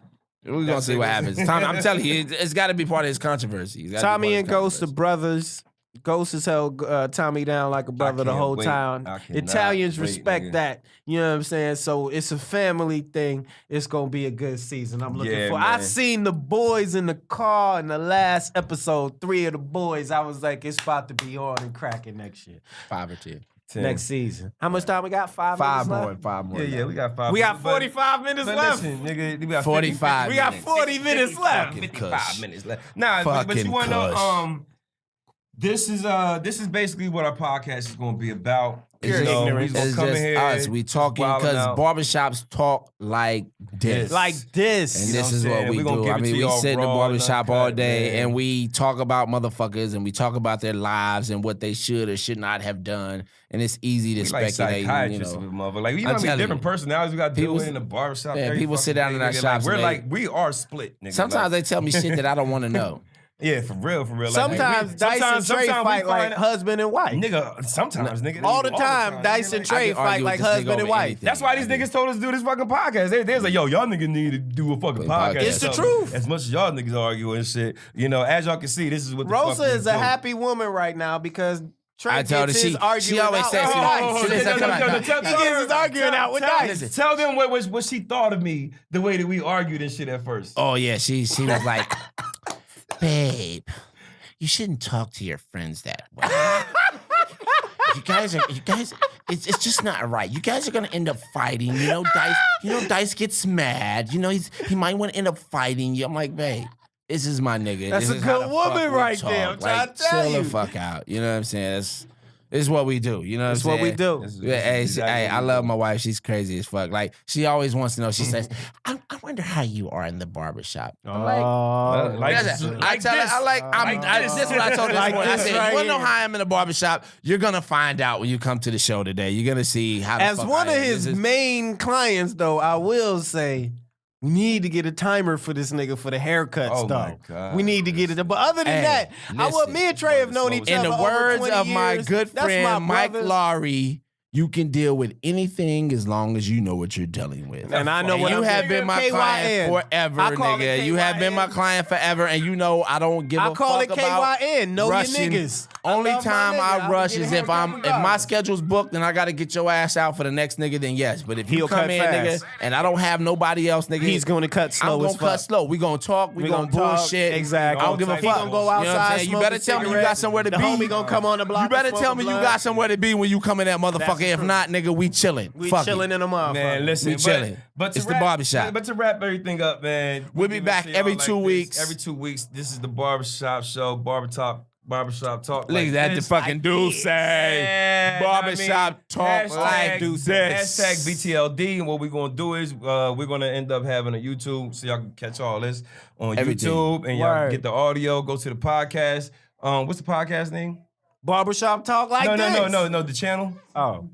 We're gonna see what happens. Tommy, I'm telling you, it's got to be part of his controversy.
Tommy and Ghost are brothers. Ghost has held Tommy down like a brother the whole time. Italians respect that. You know what I'm saying? So it's a family thing. It's going to be a good season. I'm looking for. I seen the boys in the car in the last episode, 3 of the boys. I was like, it's about to be on and cracking next year.
5 or 10.
Next season. How much time we got? 5 minutes left?
5 more.
Yeah, we got 5.
We got 45 minutes left.
Listen, nigga, we got
45.
We got 40 minutes left.
55 minutes left. Nah, but you want to know? This is basically what our podcast is going to be about.
It's just us. We talking because barbershops talk like this.
Like this.
And this is what we do. I mean, we sit in the barbershop all day and we talk about motherfuckers and we talk about their lives and what they should or should not have done. And it's easy to speculate.
Like psychiatrists, like we got different personalities. We got people in the barbershop.
Yeah, people sit down in our shops.
We are split. Nigga.
Sometimes they tell me shit that I don't want to know.
Yeah, for real.
Sometimes Dice and Trey fight like husband and wife.
Nigga, sometimes, nigga.
All the time, Dice and Trey fight like husband and wife.
That's why these niggas told us to do this fucking podcast. They're like, yo, y'all niggas need to do a fucking podcast.
It's the truth.
As much as y'all niggas argue and shit. You know, as y'all can see, this is what the
Rosa is a happy woman right now because Trey gets his arguing
she always says
out. He gets his arguing out with Dice.
Tell them what she thought of me the way that we argued and shit at first.
Oh, yeah. She was like, babe, you shouldn't talk to your friends that way. You guys, it's just not right. You guys are gonna end up fighting. You know, Dice gets mad. You know, he might want to end up fighting you. I'm like, babe, this is my nigga.
That's a good woman right there. I'm trying to tell you.
Chill the fuck out. You know what I'm saying? This is what we do. You know what I'm saying?
That's what we do.
Hey, I love my wife. She's crazy as fuck. Like, she always wants to know. She says, I wonder how you are in the barbershop. I'm like, this is what I told her this morning. I said, you want to know how I am in the barbershop? You're going to find out when you come to the show today. You're going to see how the fuck
As one of his main clients, though, I will say, we need to get a timer for this nigga for the haircut stuff. My God. We need to get it. But other than that, me and Trey have known each other
in the words of my
years.
good friend Mike Laurie, you can deal with anything as long as you know what you're dealing with.
And I know what
you have been my client forever, nigga. You have been my client forever, and you know I don't give a fuck about
I call it KYN. Know
rushing.
your niggas.
Only time I rush is if my schedule's booked and I got to get your ass out for the next nigga. Then yes, but if you come in, nigga, and I don't have nobody else, nigga,
he's gonna cut slow.
I'm gonna cut slow. We gonna talk. We gonna bullshit.
Exactly.
I don't give a fuck.
He gonna go outside.
You better tell me you got somewhere to be.
The homie gonna come on the block.
You better tell me you got somewhere to be when you come in that motherfucker. If not, nigga, we chilling.
We chilling in the motherfucker.
Man, listen,
we chilling.
But
it's the barbershop.
But to wrap everything up, man,
we'll be back every 2 weeks.
Every 2 weeks. This is the Barbershop Show. Barbershop talk.
Look at that, the fucking dude say. Barbershop talk like this.
Hashtag BTLD. And what we're gonna do is we're gonna end up having a YouTube so y'all can catch all this on YouTube and y'all get the audio. Go to the podcast. What's the podcast name?
Barbershop talk like this.
No. The channel.
Oh.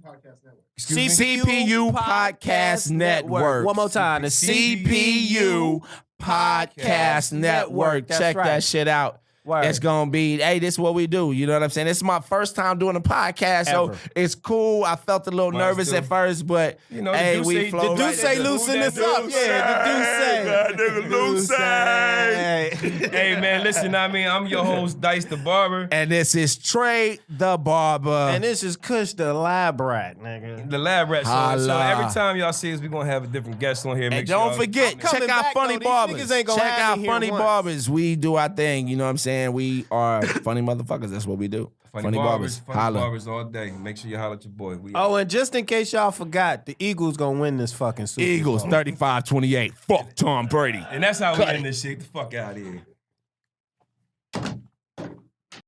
CPU Podcast Network.
One more time. The
CPU Podcast Network. Check that shit out. Word. It's gonna be, hey, this is what we do. You know what I'm saying? This is my first time doing a podcast, so it's cool. I felt a little nervous at first, but
you know,
hey, we flow.
The Duce loosen this up. Yeah, the Duce.
Hey man, listen, I'm your host, Dice the Barber.
And this is Trey the Barber.
And this is Kush the Lab Rat, nigga.
The Lab Rat. So every time y'all see us, we're gonna have a different guest on here.
And don't forget, check out Funny Barbers. Check out Funny Barbers. We do our thing, you know what I'm saying? We are funny motherfuckers. That's what we do. Funny Barbers.
Funny Barbers all day. Make sure you holler at your boy.
And just in case y'all forgot, the Eagles gonna win this fucking Super Bowl.
Eagles 35-28. Fuck Tom Brady.
And that's how we end this shit. Get the fuck out of here.